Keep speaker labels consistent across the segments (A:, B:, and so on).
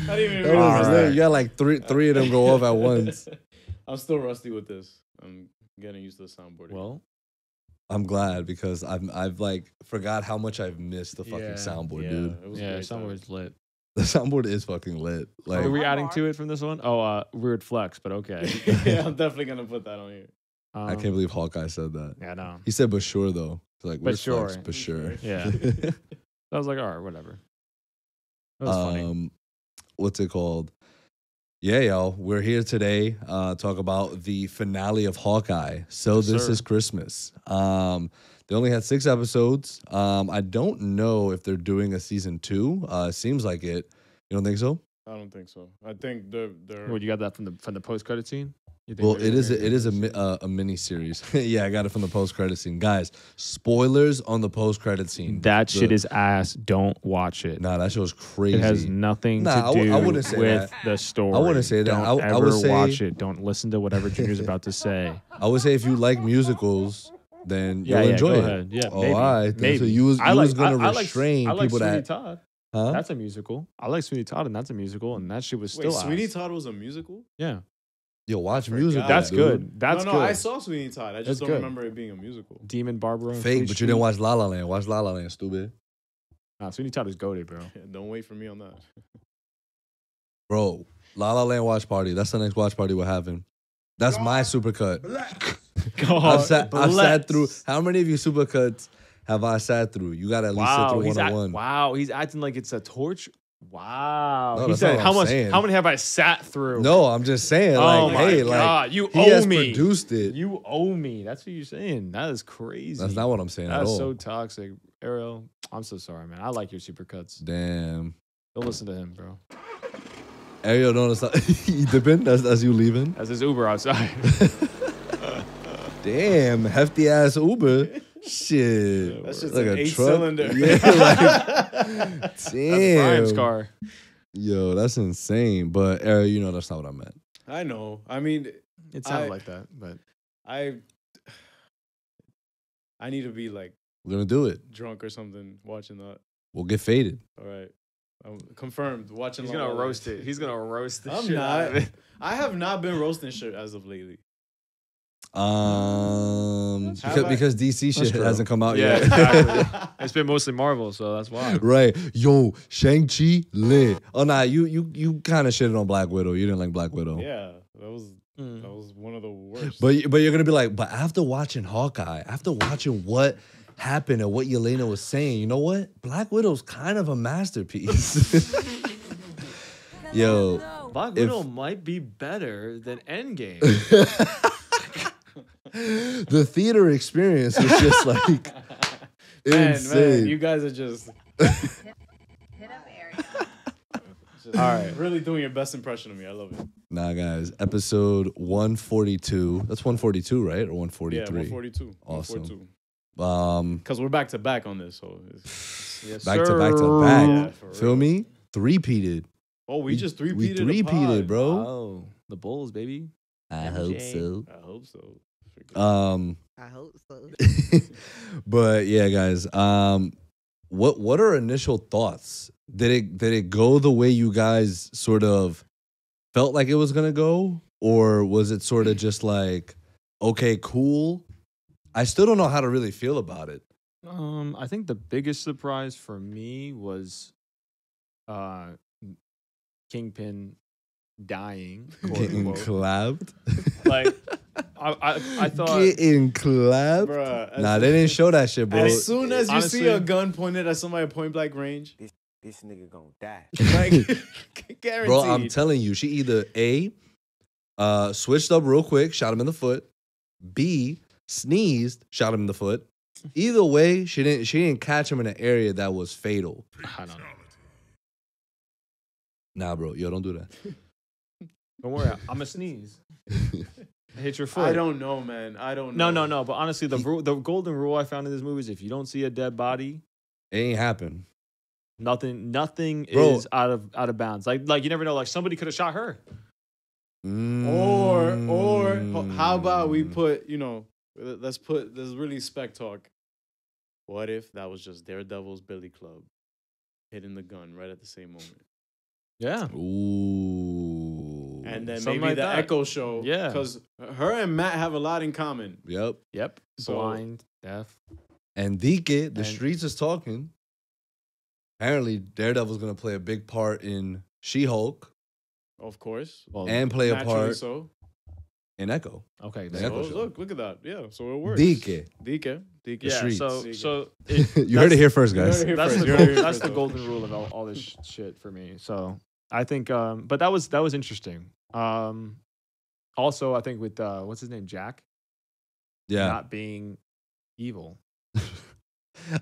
A: I didn't even realize
B: Right. You got like three of them go off at once.
A: I'm still rusty with this. I'm getting used to the soundboard.
C: Well,
B: I'm glad because I've like forgot how much I've missed the fucking soundboard, dude.
A: It was
C: yeah,
A: great
C: soundboard's lit.
B: The soundboard is fucking lit. Like,
C: Are we adding to it from this one? Oh, weird flex, but okay.
A: Yeah, I'm definitely gonna put that on here.
B: I can't believe Hawkeye said that.
C: Yeah, no.
B: He said, "But sure though." He's like,
C: But
B: "But
C: sure.
B: sure, but sure."
C: Yeah. I was like, all right, whatever. That was funny.
B: What's it called? Yeah, yo, we're here today talk about the finale of Hawkeye. So
C: Yes,
B: this
C: sir.
B: is Christmas. They only had 6 episodes. I don't know if they're doing a season 2. Seems like it. You don't think so?
A: I don't think so. I think they're
C: What, you got that from the post credit scene? You think
B: Well,
C: they're
B: it is
C: gonna do
B: a mini series. Yeah, I got it from the post credit scene. Guys, spoilers on the post credit scene.
C: That shit is ass. Don't watch it.
B: Nah, that show's crazy.
C: It has nothing
B: Nah,
C: to do
B: I wouldn't say
C: with
B: that.
C: the story.
B: I wouldn't say that.
C: Don't
B: I
C: ever
B: would say-
C: watch it. Don't listen to whatever Junior's about to say.
B: I would say if you like musicals, then
C: Yeah,
B: you'll
C: yeah,
B: enjoy
C: go
B: it.
C: ahead. Yeah,
B: Oh,
C: maybe.
B: all right.
C: Maybe.
B: So you was gonna restrain
C: I like
B: people
C: Sweeney
B: that.
C: Todd.
B: Huh?
C: That's a musical. I like Sweeney Todd, and that's a musical, and that shit was still
A: Wait, Sweeney
C: ass.
A: Todd was a musical?
C: Yeah,
B: Yo, watch
A: forgot.
B: music.
C: that's
B: dude.
C: good. That's
A: no,
C: good.
A: I saw Sweeney Todd. I
C: That's
A: just don't
C: good.
A: remember it being a musical.
C: Demon Barbara. and
B: Fake,
C: Fleet
B: but you
C: Street.
B: didn't watch La La Land. Watch La La Land, stupid.
C: Nah, Sweeney Todd is goated, bro.
A: Don't wait for me on that.
B: Bro, La La Land watch party. That's the next watch party we're having. That's my supercut. I've sat through. How many of you supercuts have I sat through? You gotta at least sit through one-on-one.
C: Wow, he's acting like it's a torch. Wow.
B: No,
C: he
B: that's
C: said,
B: not
C: "How
B: what I'm
C: much?
B: saying.
C: How many have I sat through?"
B: No, I'm just saying.
C: Oh
B: Like,
C: my
B: hey,
C: God,
B: like
C: you
B: he
C: owe
B: has
C: me.
B: produced it.
C: You owe me. That's what you're saying. That is crazy.
B: That's not what I'm saying at
C: That's
B: all.
C: so toxic, Ariel. I'm so sorry, man. I like your supercuts.
B: Damn.
C: Don't listen to him, bro.
B: Ariel, don't stop. You dipping? That's you leaving?
C: That's his Uber outside.
B: Damn, hefty ass Uber. Shit.
A: That's just
B: like
A: an
B: a
A: 8-cylinder.
B: truck. Yeah, like,
C: That's Brian's
B: damn.
C: car.
B: Yo, that's insane. But Ariel, you know that's not what I meant.
A: I know. I mean,
C: It sounded like that, but
A: I need to be like
B: We're gonna do it.
A: drunk or something watching that.
B: We'll get faded.
A: All right. Confirmed. Watching.
C: he's
A: La La
C: gonna
A: Land.
C: roast it. He's gonna roast the
A: I'm
C: shit out of
A: not.
C: it.
A: I have not been roasting shit as of lately.
B: Because DC shit
C: true.
B: hasn't come out
C: Yeah,
B: yet.
C: exactly. It's been mostly Marvel, so that's why.
B: Right. Yo, Shang-Chi lit. Oh nah, you kind of shitted on Black Widow. You didn't like Black Widow.
A: Yeah, that was one of the worst.
B: But you're gonna be like, but after watching Hawkeye, after watching what happened and what Yelena was saying, you know what? Black Widow's kind of a masterpiece. Yo,
C: Black Widow might be better than Endgame.
B: the theater experience was just like insane.
A: man, you guys are just
D: Hit up Ariel.
A: all right. Really doing your best impression of me. I love it.
B: Nah, guys, episode 142. That's 142, right? Or 143?
A: Yeah, 142.
B: Awesome.
A: 142. Because we're back to back on this, so
C: Yes,
B: Back to
C: sir.
B: back to back.
A: Yeah, for
B: Feel
A: real.
B: me? Three-peated.
A: Oh, we just
B: We
A: three-peated.
B: three-peated, bro.
C: Oh, the Bulls, baby.
B: I
C: MJ.
B: hope so.
A: I hope so.
D: I hope so.
B: But yeah, guys. What are initial thoughts? Did it go the way you guys sort of felt like it was gonna go, or was it sort of just like, okay, cool? I still don't know how to really feel about it.
C: I think the biggest surprise for me was Kingpin dying. quote
B: Getting
C: unquote.
B: clapped.
C: Like I thought
B: Getting clapped.
A: Bruh,
B: Nah, they didn't show that shit, bro.
A: As soon as you see
C: Honestly-
A: a gun pointed at somebody at point blank range,
E: This nigga gonna die.
A: like guaranteed.
B: Bro, I'm telling you, she either A, switched up real quick, shot him in the foot, B, sneezed, shot him in the foot. Either way, she didn't catch him in an area that was fatal.
C: I don't know.
B: Nah, bro, yo, don't do that.
C: Don't worry, I'm a sneeze. Hit your foot.
A: I don't know, man. I don't know.
C: No. But honestly, the golden rule I found in this movie is if you don't see a dead body,
B: It ain't happen.
C: nothing
B: Bro.
C: is out of bounds. Like you never know. Like somebody could have shot her.
A: Or how about we put, let's really spec talk. What if that was just Daredevil's Billy Club hitting the gun right at the same moment?
C: Yeah.
B: Ooh.
A: And then
C: Something
A: maybe
C: like
A: the
C: that.
A: Echo show.
C: Yeah.
A: Because her and Matt have a lot in common.
B: Yep.
C: Yep.
A: So-
C: Blind, deaf.
B: And Dike, the
C: And-
B: streets is talking. Apparently, Daredevil's gonna play a big part in She-Hulk
A: Of course.
C: Well,
B: and play a
A: Naturally
B: part
A: so.
B: in Echo.
C: okay.
B: The
A: So
B: Echo show.
A: look at that. Yeah, so it works.
B: Dike.
A: Dike.
C: Yeah.
B: streets.
C: So
B: You heard it here first,
A: You heard
B: guys.
A: it here
C: that's
A: first.
C: the
A: You heard it here
C: that's
A: first,
C: the
A: though.
C: golden rule of all this shit for me. So I think, but that was interesting. Also, I think with what's his name, Jack,
B: Yeah.
C: not being evil.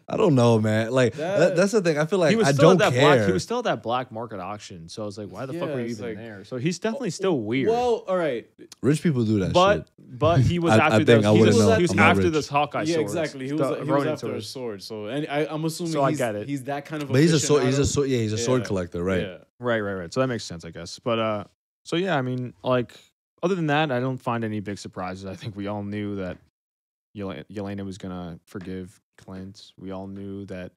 B: I don't know, man. Like that's the thing. I feel like
C: He was
B: I
C: still
B: don't
C: at that
B: care.
C: black. He was still at that black market auction. So I was like, why the fuck
A: Yeah,
C: were you
A: it's
C: even
A: like-
C: there? So he's definitely still weird.
A: Well, all right.
B: Rich people do that
C: but
B: shit.
C: he was
B: I
C: after
B: think
C: those.
B: I
C: He
B: wouldn't
C: was,
A: know.
C: he was
A: I'm not
C: after
B: rich.
C: those Hawkeye
A: Yeah,
C: swords.
A: exactly. He
C: the
A: was
C: Ronin
A: after a
C: swords.
A: sword. So and I'm assuming
C: So I get it.
A: he's that kind of.
B: But he's a sword. He's a
A: aficionado.
B: sword. Yeah, he's a sword
A: Yeah.
B: collector, right?
A: Yeah.
C: Right. So that makes sense, I guess. But so yeah, I mean, like, other than that, I don't find any big surprises. I think we all knew that Yelena was gonna forgive Clint. We all knew that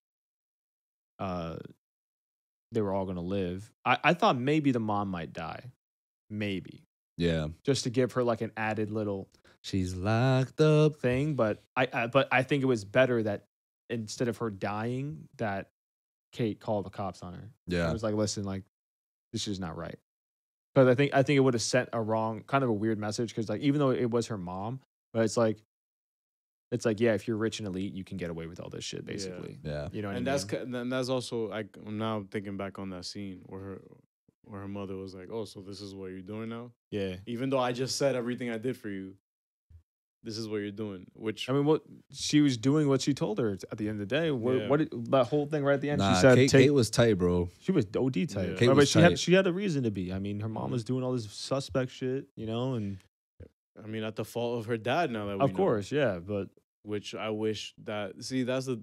C: they were all gonna live. I thought maybe the mom might die, maybe
B: Yeah.
C: just to give her like an added little
B: She's locked up.
C: thing. But I think it was better that instead of her dying, that Kate called the cops on her.
B: Yeah.
C: It was like, listen, like, this is not right. Because I think it would have sent a wrong, kind of a weird message. Because like, even though it was her mom, but it's like, yeah, if you're rich and elite, you can get away with all this shit, basically.
B: Yeah.
C: You know what
A: And
C: I mean?
A: then that's also I'm now thinking back on that scene where her mother was like, "Oh, so this is what you're doing now?"
C: Yeah.
A: Even though I just said everything I did for you, this is what you're doing. Which
C: I mean, what she was doing, what she told her at the end of the day.
A: Yeah.
C: That whole thing right at the end?
B: Nah,
C: she said,
B: Kate was tight, bro.
C: she was OD type.
A: Yeah.
B: Kate
C: But
B: was
C: she
B: tight.
C: had a reason to be. I mean, her mom was doing all this suspect shit, you know, and
A: I mean, at the fault of her dad. Now that we
C: of
A: know.
C: course, yeah. But
A: Which I wish that that's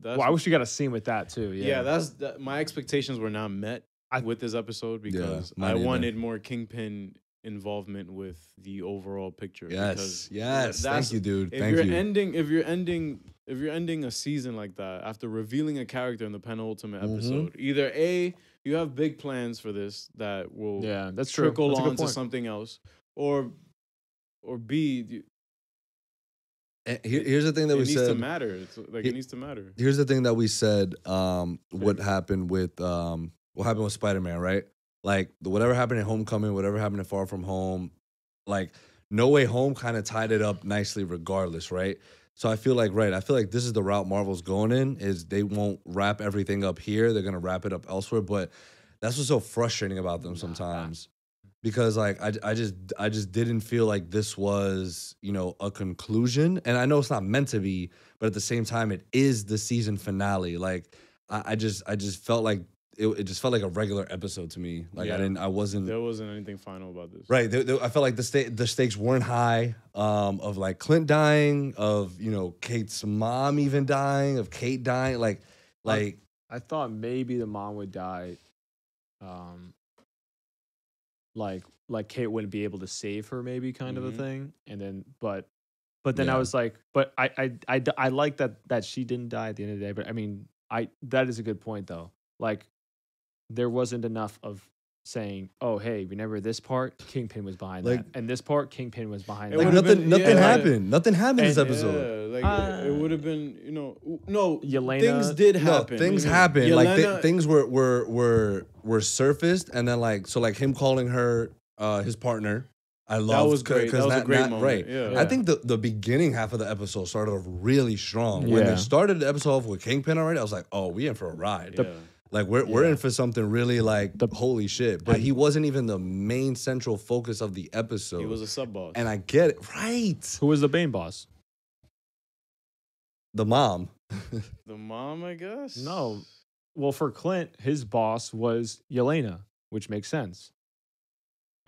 C: well, I wish you got a scene with that too.
A: yeah,
C: Yeah.
A: my expectations were not met with this episode because
B: mine
A: I
B: either.
A: wanted more Kingpin involvement with the overall picture.
B: Yes.
A: because
B: Yes.
A: that's-
B: Thank you, dude.
A: If
B: Thank
A: you're
B: you.
A: if you're ending a season like that after revealing a character in the penultimate
B: Mhm.
A: episode, either A, you have big plans for this that will
C: Yeah, that's true.
A: trickle
C: That's a good
A: on to
C: point.
A: something else, or B,
B: And here's the thing that
A: it
B: we
A: needs
B: said.
A: to matter. It's like
B: He-
A: it needs to matter.
B: Here's the thing that we said. What happened with Spider-Man, right? Like whatever happened in Homecoming, whatever happened in Far From Home, like No Way Home kind of tied it up nicely, regardless, right? So I feel like this is the route Marvel's going in. Is they won't wrap everything up here. They're gonna wrap it up elsewhere. But that's what's so frustrating about them sometimes. Because like I just didn't feel like this was, you know, a conclusion. And I know it's not meant to be, but at the same time it is the season finale. Like I just felt like it just felt like a regular episode to me. Like
A: Yeah.
B: I wasn't
A: There wasn't anything final about this.
B: right. I felt like the stakes weren't high. Of like Clint dying, of, you know, Kate's mom even dying, of Kate dying, like
C: I thought maybe the mom would die. Like Kate wouldn't be able to save her, maybe kind of a
A: Mhm.
C: thing. And then, but then I
B: Yeah.
C: was like, but I like that she didn't die at the end of the day. But I mean, that is a good point though. Like, there wasn't enough of saying, oh, hey, remember this part? Kingpin was behind
B: Like-
C: that. And this part, Kingpin was behind
A: It
B: like
C: that.
A: would've
B: nothing
A: been- yeah.
B: happened. Nothing happened this
C: And-
B: episode.
A: Yeah, like it would have been, you know, no,
C: Yelena-
A: things did happen.
B: No, things
A: Mhm.
B: happened. Like
A: Yelena-
B: things were surfaced, and then like him calling her his partner. I love
A: was great. That was a great moment.
B: Right.
A: Yeah.
B: I think the beginning half of the episode started off really strong. When
C: Yeah.
B: they started the episode off with Kingpin already, I was like, oh, we in for a ride.
A: Yeah.
B: Like we're
C: Yeah.
B: in for something really like holy shit. But he wasn't even the main central focus of the episode.
A: He was a sub boss.
B: and I get it. Right.
C: Who was the Bane boss?
B: The mom.
A: The mom, I guess.
C: No. Well, for Clint, his boss was Yelena, which makes sense.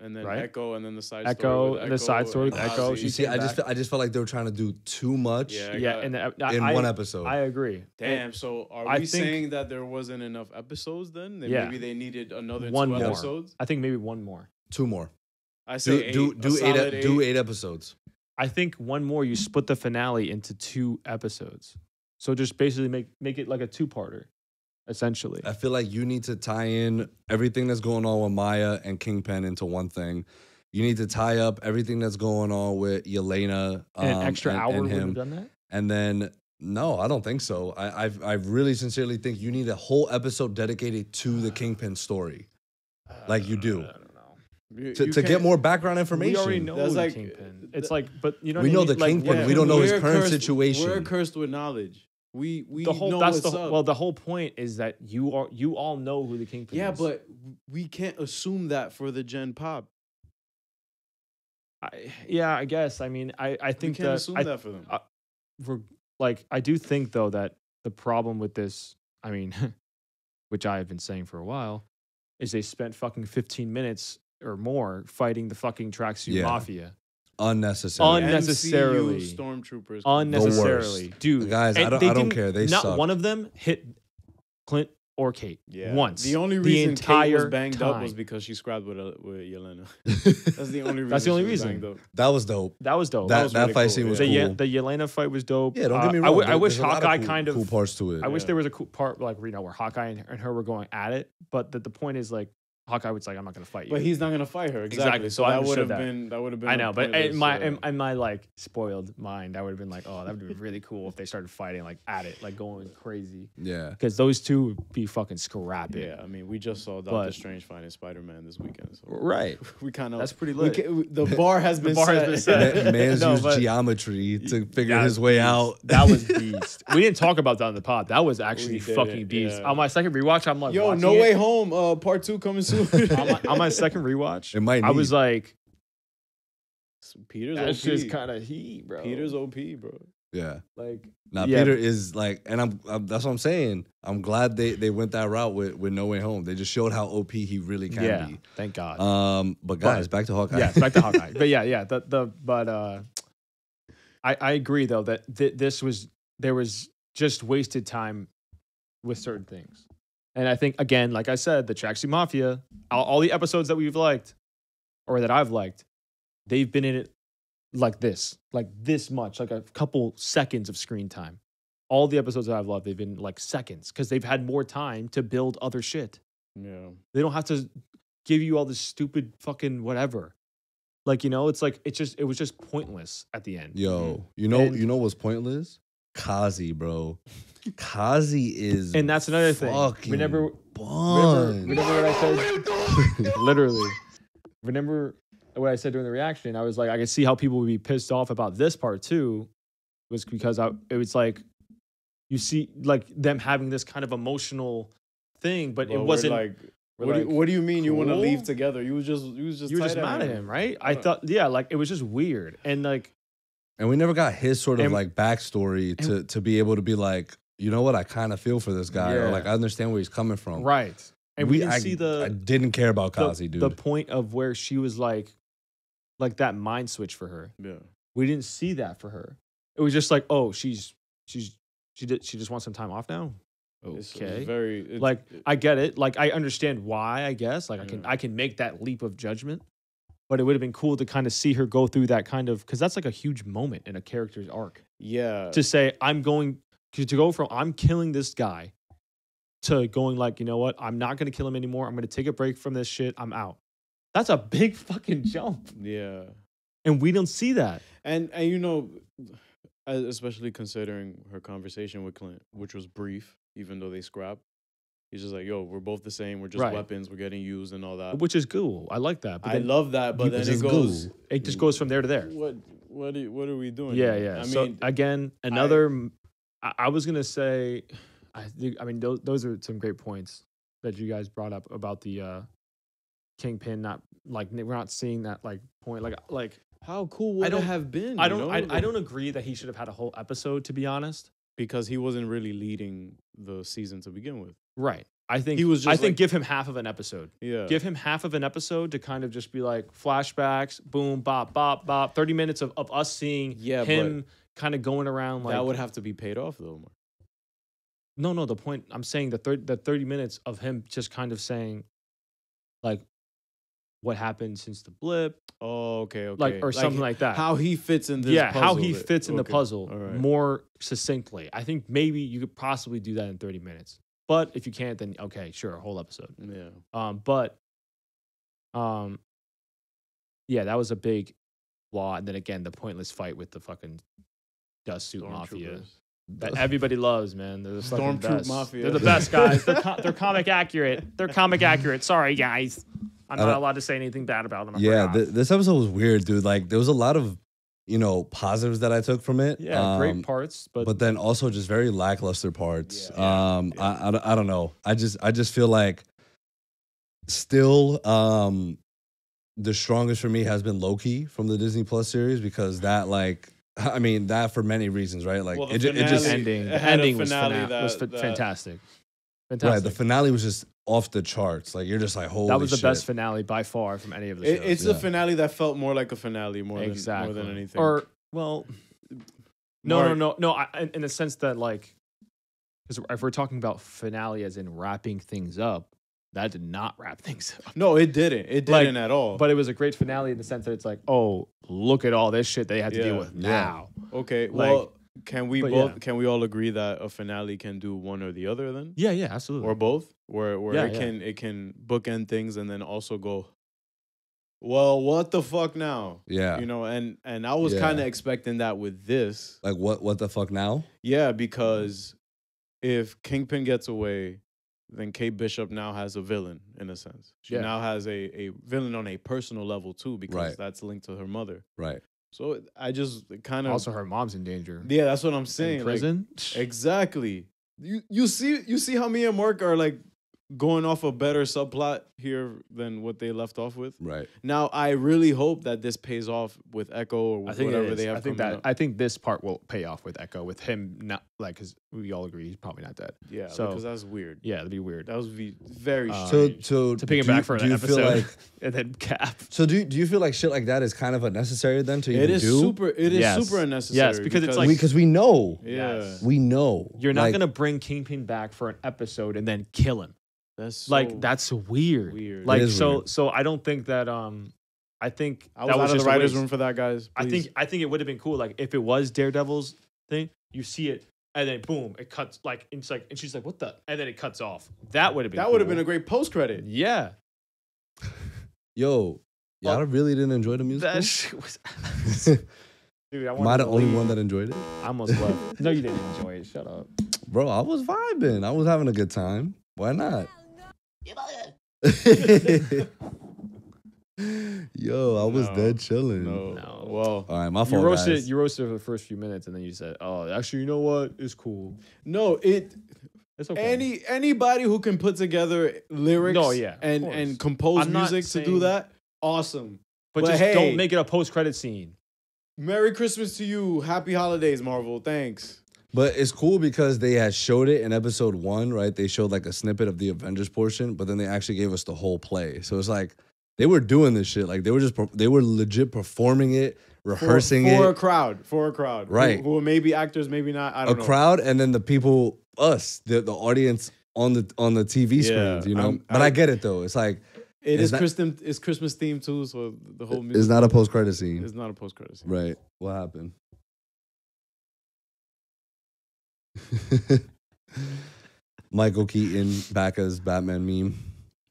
A: And then
C: Right?
A: Echo, and then the side
C: Echo,
A: story. With
C: and the side story with
A: and
C: Echo,
A: Ozzy.
C: she
B: You see,
C: came back.
B: I just felt like they were trying to do too much
A: Yeah.
C: Yeah,
A: got-
C: and
B: in one episode.
C: I agree.
A: Damn. So are
C: I
A: we
C: think-
A: saying that there wasn't enough episodes then? That
C: Yeah.
A: maybe they needed another
C: One
A: two
C: more.
A: episodes?
C: I think maybe one more.
B: 2 more.
A: I say
B: Do
A: a solid
B: do 8 episodes.
C: I think one more. You split the finale into 2 episodes. So just basically make it like a 2-parter, essentially.
B: I feel like you need to tie in everything that's going on with Maya and Kingpin into one thing. You need to tie up everything that's going on with Yelena.
C: And an extra hour
B: and
C: would have
B: him.
C: done that?
B: And then, no, I don't think so. I really sincerely think you need a whole episode dedicated to the Kingpin story. Like you do.
C: I don't know.
B: To get
A: can't-
B: more background information.
C: We already know
A: That's
C: the
A: like-
C: Kingpin. It's like, but you know
B: We
C: what I
B: know
C: mean?
B: the Kingpin,
C: yeah,
B: we don't know his
A: we're
B: current
A: cursed-
B: situation.
A: We're cursed with knowledge. We
C: the whole
A: know
C: that's
A: what's
C: the
A: up.
C: well the whole point is that you all know who the Kingpin
A: Yeah,
C: is.
A: but we can't assume that for the Gen Pop.
C: I guess. I mean, I
A: We
C: think
A: can't
C: that
A: assume that for them.
C: I do think though that the problem with this, I mean, which I have been saying for a while, is they spent fucking 15 minutes or more fighting the fucking tracksuit
B: Yeah.
C: mafia.
B: Unnecessary.
C: Unnecessarily.
A: MCU stormtroopers.
C: Unnecessarily. Dude.
B: Guys,
C: and
B: I don't
C: didn't-
B: care. They
C: not
B: suck.
C: one of them hit Clint or Kate
A: Yeah.
C: once.
A: The only reason Kate was
C: entire
A: banged up
C: time.
A: was because she scrapped with Yelena. That's the only reason.
C: That's the only
A: she was
C: reason.
A: banged up.
B: That was dope.
C: That was dope.
B: That
A: was
B: that
A: really
B: fight
A: cool,
B: scene was
A: yeah.
B: cool.
C: The Yelena fight was dope.
B: Yeah, don't get me
C: I
B: wrong.
C: wish
B: There's a lot
C: Hawkeye
B: cool,
C: kind of
B: cool parts to it.
C: I wish
A: Yeah.
C: there was a cool part like where Hawkeye and her were going at it, but the point is like Hawkeye was like, I'm not gonna fight you.
A: But he's not gonna fight her.
C: Exactly,
A: Exactly.
C: so I
A: that would
C: understood
A: have
C: that.
A: been. That would have been.
C: I
A: a
C: know, but in
A: pointless,
C: my like spoiled mind, I would have been like, oh, that would be really cool if they started fighting like at it, like going crazy.
B: Yeah.
C: Because those two would be fucking scrapping.
A: Yeah, I mean, we just saw Doctor
C: But-
A: Strange fighting Spider-Man this weekend. So
C: Right.
A: we kind of
C: That's pretty lit.
A: The bar has been
C: bar
A: set.
C: has been set.
B: Man's
C: No,
B: used
C: but-
B: geometry to figure
C: That
B: his
C: was
B: way
C: beast.
B: out.
C: That was beast. We didn't talk about that on the pod. That was actually
A: We did
C: fucking
A: it,
C: beast.
A: yeah.
C: On my second rewatch, I'm like,
A: Yo,
C: watching
A: No
C: it.
A: Way Home, part 2 coming soon.
C: On my second rewatch,
B: It might
C: I was
B: need.
C: like,
A: Peter's
C: that's
A: OP.
C: just kind of heat, bro.
A: Peter's OP, bro.
B: Yeah.
C: like,
B: Now
C: yeah,
B: Peter is like, and I'm that's what I'm saying. I'm glad they went that route with No Way Home. They just showed how OP he really can
C: yeah,
B: be.
C: thank God.
B: But guys, back to Hawkeye.
C: Yeah, it's back to Hawkeye. But I agree though that there was just wasted time with certain things. And I think again, like I said, the Tracksuit Mafia, all the episodes that we've liked or that I've liked, they've been in it like this much, like a couple seconds of screen time. All the episodes that I've loved, they've been like seconds because they've had more time to build other shit.
A: Yeah.
C: They don't have to give you all this stupid fucking whatever. Like, it's like it was just pointless at the end.
B: Yo,
C: And-
B: you know what's pointless? Kazi, bro. Kazi is
C: And that's another thing.
B: fucking
C: Remember
B: bunch.
C: what I said? Literally. Remember what I said during the reaction? I was like, I could see how people would be pissed off about this part too. Was because it was like you see like them having this kind of emotional thing, but it
A: we're
C: wasn't
A: like.
C: we're
A: What,
C: like,
A: what do you mean you want to
C: cool?
A: leave together? You were just
C: you were just
A: tight
C: mad at him, right? I thought, yeah, like it was just weird. And like,
B: And we never got his sort of
C: And-
B: like backstory to be able to be like, you know what, I kind of feel for this guy, or
C: Yeah.
B: like I understand where he's coming from.
C: right. And we didn't see
B: I didn't care about Kazi,
C: the
B: dude.
C: point of where she was like that mind switch for her.
A: Yeah.
C: We didn't see that for her. It was just like, oh, she just wants some time off now.
A: It's
C: Okay.
A: very
C: Like I get it. Like I understand why, I guess. Like
A: Yeah.
C: I can make that leap of judgment. But it would have been cool to kind of see her go through that kind of because that's like a huge moment in a character's arc.
A: yeah.
C: To say to go from I'm killing this guy to going like, you know what, I'm not gonna kill him anymore. I'm gonna take a break from this shit. I'm out. That's a big fucking jump.
A: Yeah.
C: And we don't see that.
A: And especially considering her conversation with Clint, which was brief, even though they scrapped. He's just like, yo, we're both the same. We're just
C: Right.
A: weapons. We're getting used and all that.
C: Which is cool. I like that. But
A: I
C: then
A: love that, but then
B: Which
A: it
B: is
A: goes.
B: cool.
C: it just goes from there to there.
A: What are we doing?
C: Yeah,
A: here?
C: yeah.
A: I
C: So
A: mean,
C: again, another. I was gonna say, I mean, those are some great points that you guys brought up about the Kingpin. Not like we're not seeing that like point. Like
A: how cool would it
C: don't-
A: have been?
C: I
A: you
C: don't.
A: know?
C: I
A: Like,
C: don't agree that he should have had a whole episode. To be honest,
A: because he wasn't really leading the season to begin with.
C: right? I think
A: He was
C: I
A: just
C: think
A: like-
C: give him half of an episode.
A: Yeah.
C: Give him half of an episode to kind of just be like flashbacks, boom, bop, bop, bop. 30 minutes of us seeing
A: Yeah,
C: him kind of going around like
A: that would have to be paid off though.
C: No, the point I'm saying the 30 minutes of him just kind of saying like what happened since the blip,
A: Oh, okay.
C: or something like that.
A: How he fits in this
C: Yeah,
A: puzzle.
C: how he fits in the
A: Okay,
C: puzzle
A: all right.
C: more succinctly. I think maybe you could possibly do that in 30 minutes. But if you can't, then okay, sure, a whole episode.
A: Yeah.
C: Yeah, that was a big flaw. And then again, the pointless fight with the fucking dust suit mafia
A: Stormtroopers.
C: that everybody loves, man. They're the fucking
A: Stormtroop
C: best.
A: mafia.
C: They're the best guys. They're comic accurate. They're comic accurate. Sorry, guys. I'm not allowed to say anything bad about them. I
B: Yeah,
C: forgot.
B: this episode was weird, dude. Like there was a lot of, positives that I took from it.
C: Yeah, great parts, but
B: then also just very lackluster parts.
A: Yeah.
B: I don't know. I just feel like still the strongest for me has been Loki from the Disney Plus series because that that for many reasons, right? Like
A: Well, the
B: it just
A: finale-
C: ending.
A: it
C: The
A: had a
C: ending was,
A: finale
C: was
A: that-
C: fantastic.
B: right.
C: Fantastic.
B: The finale was just off the charts. Like you're just like, holy
C: That was the
B: shit.
C: best finale by far from any of the shows.
A: It's
B: Yeah.
A: a finale that felt more like a finale more
C: exactly.
A: than anything.
C: Or well, no. In the sense that like, because if we're talking about finale as in wrapping things up, that did not wrap things up.
A: No, it didn't. It didn't at all.
C: But it was a great finale in the sense that it's like, oh, look at all this shit they had to deal
A: Yeah.
C: with
B: Yeah.
C: now.
A: okay,
C: like-
A: well, can we
C: but
A: both?
C: yeah.
A: Can we all agree that a finale can do one or the other then,
C: Yeah, absolutely.
A: or both? Where
C: Yeah,
A: it can bookend things and then also go. Well, what the fuck now?
B: Yeah.
A: And I was
B: Yeah.
A: kind of expecting that with this.
B: Like what the fuck now?
A: Yeah, because if Kingpin gets away, then Kate Bishop now has a villain in a sense. She
C: Yeah.
A: now has a villain on a personal level too, because
B: Right.
A: that's linked to her mother.
B: Right.
A: So I just kind of
C: Also, her mom's in danger.
A: yeah, that's what I'm
C: In
A: saying. Like,
C: prison.
A: exactly. You see how me and Mark are like going off a better subplot here than what they left off with.
B: Right.
A: Now I really hope that this pays off with Echo or
C: I
A: with
C: think
A: whatever
C: it is.
A: they have coming up.
C: I think this part will pay off with Echo, with him not like, because we all agree he's probably not dead.
A: Yeah,
C: So-
A: because that's weird.
C: Yeah, that'd be weird.
A: That was very
B: So
A: strange.
C: To bring it back for an
B: you
C: episode,
B: feel like
C: and then Cap.
B: so do you feel like shit like that is kind of unnecessary then to even
A: It is
B: do?
A: super
C: Yes.
A: super unnecessary.
C: Yes, because it's like-
B: because we know.
A: yeah,
C: Yes.
B: We know.
C: You're not
B: Like,
C: gonna bring Kingpin back for an episode and then kill him.
A: that's so
C: Like that's weird.
A: weird.
C: Like
B: It is weird.
C: so I don't think that I think
A: I was
C: that
A: out of the
C: just a
A: writers'
C: waste.
A: room for that, guys.
C: I
A: Please.
C: think it would have been cool, like if it was Daredevil's thing, you see it and then boom, it cuts like and she's like, what the, and then it cuts off. That would have been
A: that
C: cool.
A: would have been a great post credit.
C: Yeah.
B: Yo, y'all really didn't enjoy the musical?
C: That shit was dude, I
B: Am I the
C: wanted to
B: only
C: leave.
B: one that enjoyed it?
C: I almost left. No, you didn't enjoy it. Shut up.
B: Bro, I was vibing. I was having a good time. Why not? Yo, I was
A: No.
B: dead chilling.
C: No.
A: Well,
B: All right, my
C: You
B: fault,
C: roasted
B: guys.
C: you roasted for the first few minutes and then you said, oh, actually, you know what? It's cool.
A: no,
C: It's okay.
A: anybody who can put together lyrics
C: No, yeah, of
A: and
C: course.
A: compose
C: I'm not
A: music to do
C: saying-
A: that, awesome.
C: but
A: but
C: just
A: hey-
C: don't make it a post-credit scene.
A: Merry Christmas to you. Happy holidays, Marvel. Thanks.
B: But it's cool because they had showed it in episode 1, right? They showed like a snippet of the Avengers portion, but then they actually gave us the whole play. So it's like they were doing this shit. Like they were legit performing it, rehearsing
A: for
B: it.
A: a crowd.
B: Right.
A: Who may be actors, maybe not. I
B: A
A: don't know.
B: crowd, and then the people, us, the audience on the TV
A: Yeah,
B: screens, you know.
A: I'm-
B: But I get it though. It's like
A: It
B: It's
A: is
B: not-
A: Christmas themed too, so the whole music.
B: it's not a post credit scene,
A: It's not a post credit scene.
B: right? What happened? Michael Keaton back as Batman meme.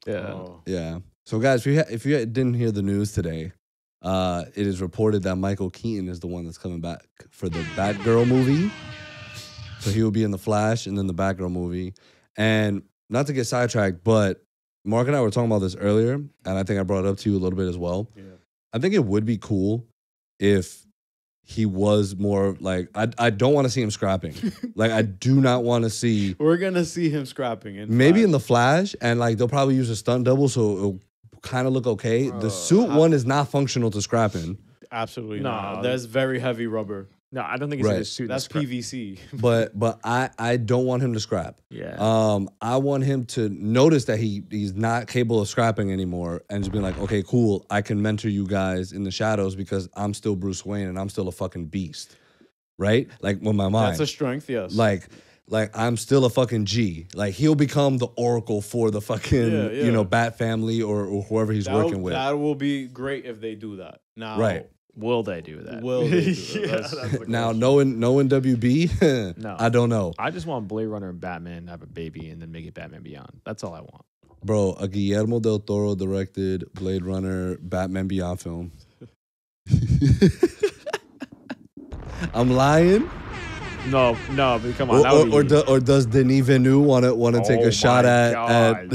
C: Yeah.
A: Oh.
B: Yeah. So guys, if you didn't hear the news today, it is reported that Michael Keaton is the one that's coming back for the Batgirl movie. So he will be in the Flash and then the Batgirl movie. And not to get sidetracked, but Mark and I were talking about this earlier, and I think I brought it up to you a little bit as well.
A: Yeah.
B: I think it would be cool if he was more like I don't want to see him scrapping. Like I do not want to see
A: We're gonna see him scrapping in
B: maybe
A: Flash.
B: in the Flash, and like they'll probably use a stunt double, so it'll kind of look okay. The suit
A: how-
B: one is not functional to scrapping,
A: Absolutely
C: No.
A: not. That's very heavy rubber.
C: No, I don't think it's
B: Right.
C: in his suit.
A: That's PVC.
B: but I don't want him to scrap.
C: Yeah.
B: I want him to notice that he's not capable of scrapping anymore, and just being like, okay, cool, I can mentor you guys in the shadows because I'm still Bruce Wayne and I'm still a fucking beast, right? Like with my mind.
A: That's a strength, yes.
B: Like like I'm still a fucking G. Like he'll become the oracle for the fucking you know Bat family or whoever he's working with.
A: That will be great if they do that. Now,
B: Right.
C: Will they do that?
A: Will they do that?
C: That's the
B: Now
C: question.
B: knowing WB,
C: No.
B: I don't know,
C: I just want Blade Runner and Batman to have a baby and then make it Batman Beyond. That's all I want.
B: bro. A Guillermo del Toro directed Blade Runner Batman Beyond film. I'm lying.
C: No, but come on. that would be,
B: Or does Denis Villeneuve want to take
C: Oh
B: a shot
C: my
B: at
C: God.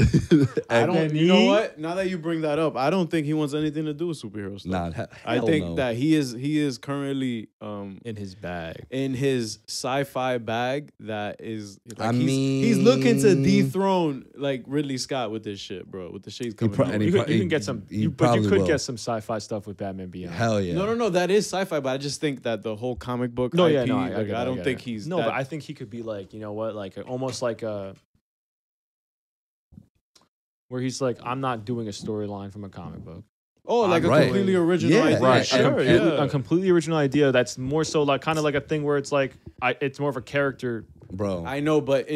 A: I don't.
C: Denis?
A: You know what? Now that you bring that up, I don't think he wants anything to do with superhero stuff.
B: Nah,
A: I think that he is currently
C: in his bag.
A: in his sci-fi bag that is. Like,
B: I
A: he's looking to
B: mean-
A: dethrone like Ridley Scott with this shit, bro. With the shit he's coming
B: pro-
A: out
B: and
A: with.
C: You,
B: he
C: you can get some,
B: he
C: but you
B: probably
C: could
B: will.
C: get some sci-fi stuff with Batman Beyond.
B: Hell yeah.
A: No, that is sci-fi, but I just think that the whole comic book
C: No,
A: IP,
C: yeah, no, I
A: like,
C: get it,
A: I don't
C: get
A: think
C: it.
A: he's
C: No,
A: that,
C: but I think he could be like, you know what, like almost like a where he's like, I'm not doing a storyline from a comic book.
A: like a
B: Right.
A: completely original
B: Yeah,
A: idea.
B: right.
A: Sure,
B: And-
C: A completely original idea that's more so like kind of like a thing where it's like it's more of a character.
B: bro.
A: I know, but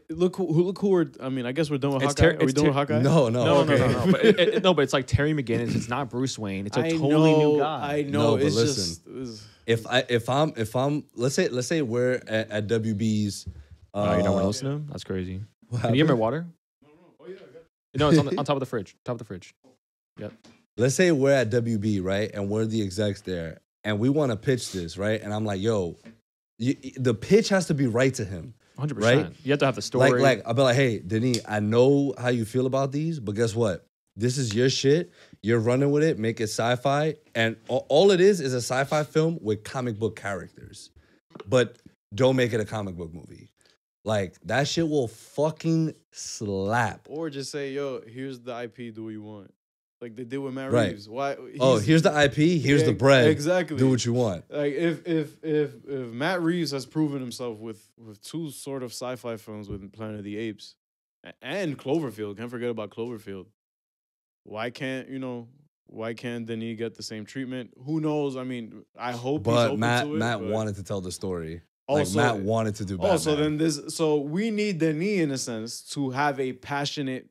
A: look who we're. I mean, I guess we're done with
C: It's
A: Hawkeye.
C: ter-
A: Are we
C: it's
A: done
C: ter-
A: with Hawkeye?
B: No.
C: No. But but it's like Terry McGinnis. It's not Bruce Wayne. It's a
A: I
C: totally
A: know,
C: new guy.
A: I know.
B: No, but
A: it's
B: listen.
A: just.
B: If I'm let's say we're at WB's.
C: Oh, you don't want to listen to him? That's crazy.
B: What
C: Can you give me
B: happened?
C: water? No, it's on top of the fridge. Top of the fridge. Yep.
B: Let's say we're at WB, right? And we're the execs there. And we want to pitch this, right? And I'm like, yo, the pitch has to be right to him.
C: 100%.
B: Right?
C: You have to have the story.
B: Like I'll be like, hey, Denis, I know how you feel about these, but guess what? This is your shit. You're running with it. Make it sci-fi. And all it is a sci-fi film with comic book characters. But don't make it a comic book movie. Like, that shit will fucking slap.
A: Or just say, yo, here's the IP. Do what you want. Like they did with Matt
B: Right.
A: Reeves. Why?
B: Here's the IP. Here's the bread.
A: Exactly.
B: Do what you want.
A: Like if Matt Reeves has proven himself with two sort of sci-fi films with Planet of the Apes and Cloverfield, can't forget about Cloverfield. Why can't Denis get the same treatment? Who knows? I mean, I hope he's
B: But
A: open
B: Matt
A: to it.
B: Matt
A: but
B: wanted to tell the story.
A: Also-
B: Like Matt wanted to do Batman.
A: also then we need Denis in a sense to have a passionate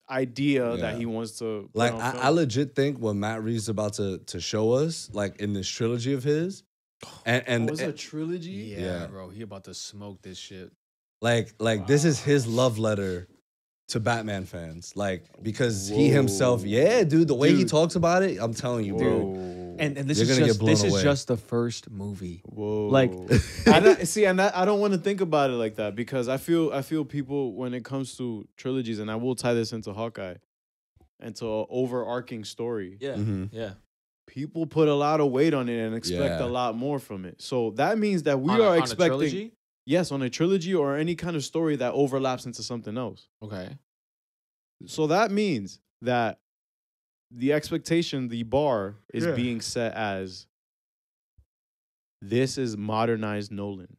A: idea that
B: Yeah.
A: he wants to put
B: Like
A: on
B: I
A: film.
B: legit think what Matt Reeves is about to show us, like in this trilogy of his, and
A: was it a trilogy?
B: Yeah.
C: bro. He about to smoke this shit.
B: like this is his love letter to Batman fans. Like because he himself, dude, the way he
A: Dude.
B: talks about it, I'm telling you, bro.
C: And this
B: You're
C: is
B: gonna
C: just
B: get blown
C: this is
B: away.
C: just the first movie.
A: Whoa!
C: Like-
A: I don't want to think about it like that because I feel people when it comes to trilogies, and I will tie this into Hawkeye, and to an overarching story.
C: Yeah,
B: Mhm.
C: yeah.
A: People put a lot of weight on it and expect
B: Yeah.
A: a lot more from it. So that means that we
C: On a-
A: are
C: on a
A: expecting
C: trilogy?
A: yes on a trilogy or any kind of story that overlaps into something else.
C: Okay.
A: So that means that the expectation, the bar is
C: Yeah.
A: being set as this is modernized Nolan.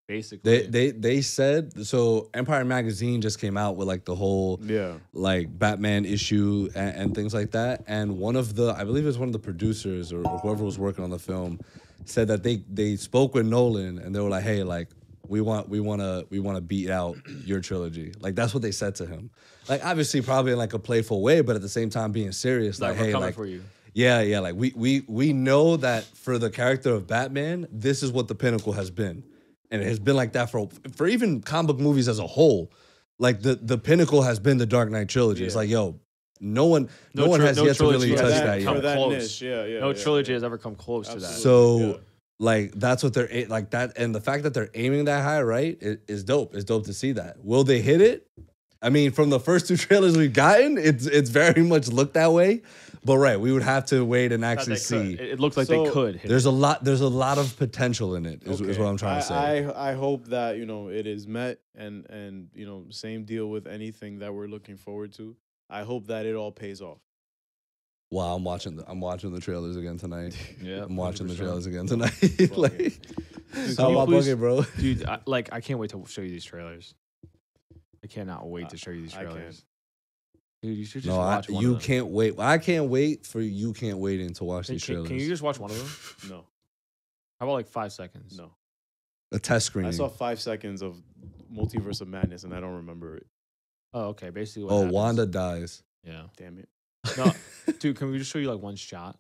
C: Basically,
B: They said so. Empire Magazine just came out with like the whole
A: Yeah.
B: like Batman issue and things like that. And one of the, I believe it was one of the producers or whoever was working on the film, said that they spoke with Nolan and they were like, hey, like we want to beat out your trilogy. Like that's what they said to him. Like obviously probably in like a playful way, but at the same time being serious. Like,
C: we're
B: hey,
C: coming
B: like
C: for you.
B: yeah, like we know that for the character of Batman, this is what the pinnacle has been. And it has been like that for even comic book movies as a whole. Like the pinnacle has been the Dark Knight trilogy. It's
A: Yeah.
B: like, yo, no one
C: No
B: has yet to
C: trilogy
B: really
C: has
B: touch
C: ever
B: that
C: come
A: for
B: yet.
A: that
C: close.
A: niche. Yeah.
C: No trilogy has ever come close to that.
A: Absolutely.
B: So like that's what they're like that, and the fact that they're aiming that high, right, is dope. It's dope to see that. Will they hit it? I mean, from the first two trailers we've gotten, it's very much looked that way. But right, we would have to wait and
C: That
B: actually
C: they
B: see.
C: could. It looks like
A: So,
C: they could. Hit
B: There's a lot of potential in it. Is what I'm trying to say.
A: I hope that it is met and same deal with anything that we're looking forward to. I hope that it all pays off.
B: Wow, I'm watching the trailers again tonight.
C: Yeah,
B: I'm watching the
C: 100%.
B: trailers again tonight. like,
C: Dude,
B: how
C: can you
B: about
C: please-
B: bucket, bro?
C: Dude, I can't wait to show you these trailers. I cannot wait to show you these
A: I
C: trailers. Dude, you should just
B: No,
C: watch one
B: you
C: of them.
B: can't wait. I can't wait for you. Can't wait to watch
C: Can,
B: these
C: can,
B: trailers.
C: can you just watch one of them?
A: No,
C: How about like 5 seconds?
A: no.
B: A test
A: I
B: screening.
A: saw 5 seconds of Multiverse of Madness, and I don't remember it.
C: Oh, okay. Basically, what
B: Oh,
C: happens.
B: Wanda dies.
C: Yeah.
A: Damn it.
C: No, dude, can we just show you like one shot?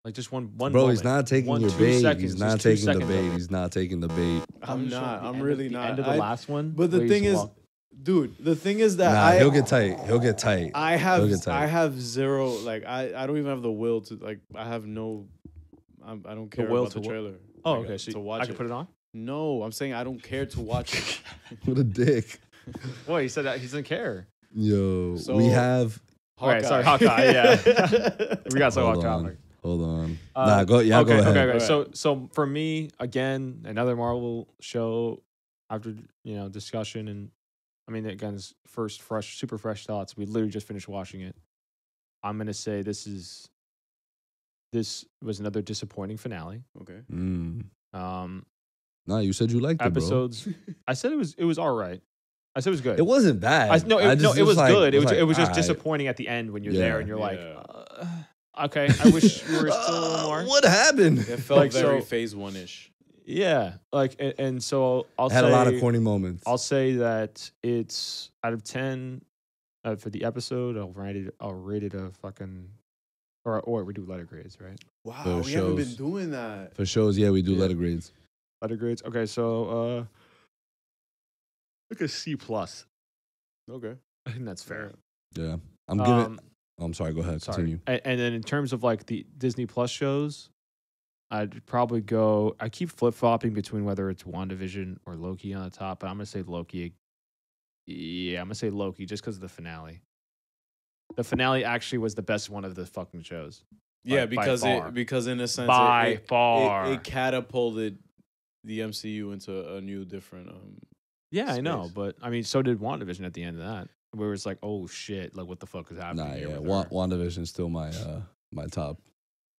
C: Like just one
B: Bro,
C: moment.
B: he's not taking
C: One,
B: your
C: 2
B: bait.
C: seconds,
B: He's not
C: just 2
B: taking the
C: seconds of
B: bait.
C: it.
B: He's not taking the bait.
A: I'm
C: just showing
A: not.
C: the
A: I'm
C: end
A: really
C: of,
A: not.
C: The end of the last one.
A: But the
C: where
A: thing
C: he's
A: is, dude, the thing is that
B: Nah, he'll get tight. He'll get tight.
A: I
B: He'll get tight.
A: have zero. Like I don't even have the will to like. I have no. I don't care
C: will
A: about the
C: to
A: trailer.
C: Oh,
A: Like,
C: okay. So
A: to watch
C: I can put it on.
A: No, I'm saying I don't care to watch it.
B: What a dick.
C: Well, he said that he doesn't care.
B: Yo,
A: So-
B: we have.
C: Okay, sorry, Hawkeye. Yeah, we got so off
B: Hold on.
C: topic.
B: Hold on. Nah, go. Yeah,
C: okay,
B: go ahead.
C: Okay.
A: Alright.
C: So for me, again, another Marvel show after discussion, and I mean again, it's super fresh thoughts. We literally just finished watching it. I'm gonna say this was another disappointing finale.
A: Okay.
B: Nah, you said you liked
C: Episodes. I said it was all right. I said it was good.
B: it, bro. It wasn't bad.
C: It was
B: like-
C: good. It was
B: like,
C: just
B: alright.
C: disappointing at the end when you're there
B: Yeah.
C: and you're like,
A: Yeah.
C: okay, I wish we were still a little more.
B: What happened?
A: It felt
C: Like,
A: very
C: so-
A: phase 1-ish.
C: Yeah, like and so I'll
B: Had
C: say
B: a lot of corny moments.
C: I'll say that it's out of 10 for the episode. I'll rate it a fucking or we do letter grades, right?
A: Wow,
B: For
A: we haven't been
B: shows.
A: doing that.
B: For shows, yeah, we do
C: Yeah.
B: letter grades.
C: Letter grades. Okay, so look at C plus.
A: Okay.
C: I think that's fair.
B: Yeah, I'm giving. I'm sorry. Go ahead.
C: Sorry.
B: Continue.
C: And then in terms of like the Disney Plus shows, I'd probably go. I keep flip flopping between whether it's WandaVision or Loki on the top, but I'm gonna say Loki. Yeah, I'm gonna say Loki just because of the finale. The finale actually was the best one of the fucking shows.
A: Yeah,
C: by
A: because
C: far.
A: because in a sense
C: By far.
A: it catapulted the MCU into a new different
C: Yeah, I know,
A: space.
C: but I mean, so did WandaVision at the end of that, where it's like, oh shit, like what the fuck is happening
B: Nah,
C: here?
B: yeah.
C: with her?
B: WandaVision's still my top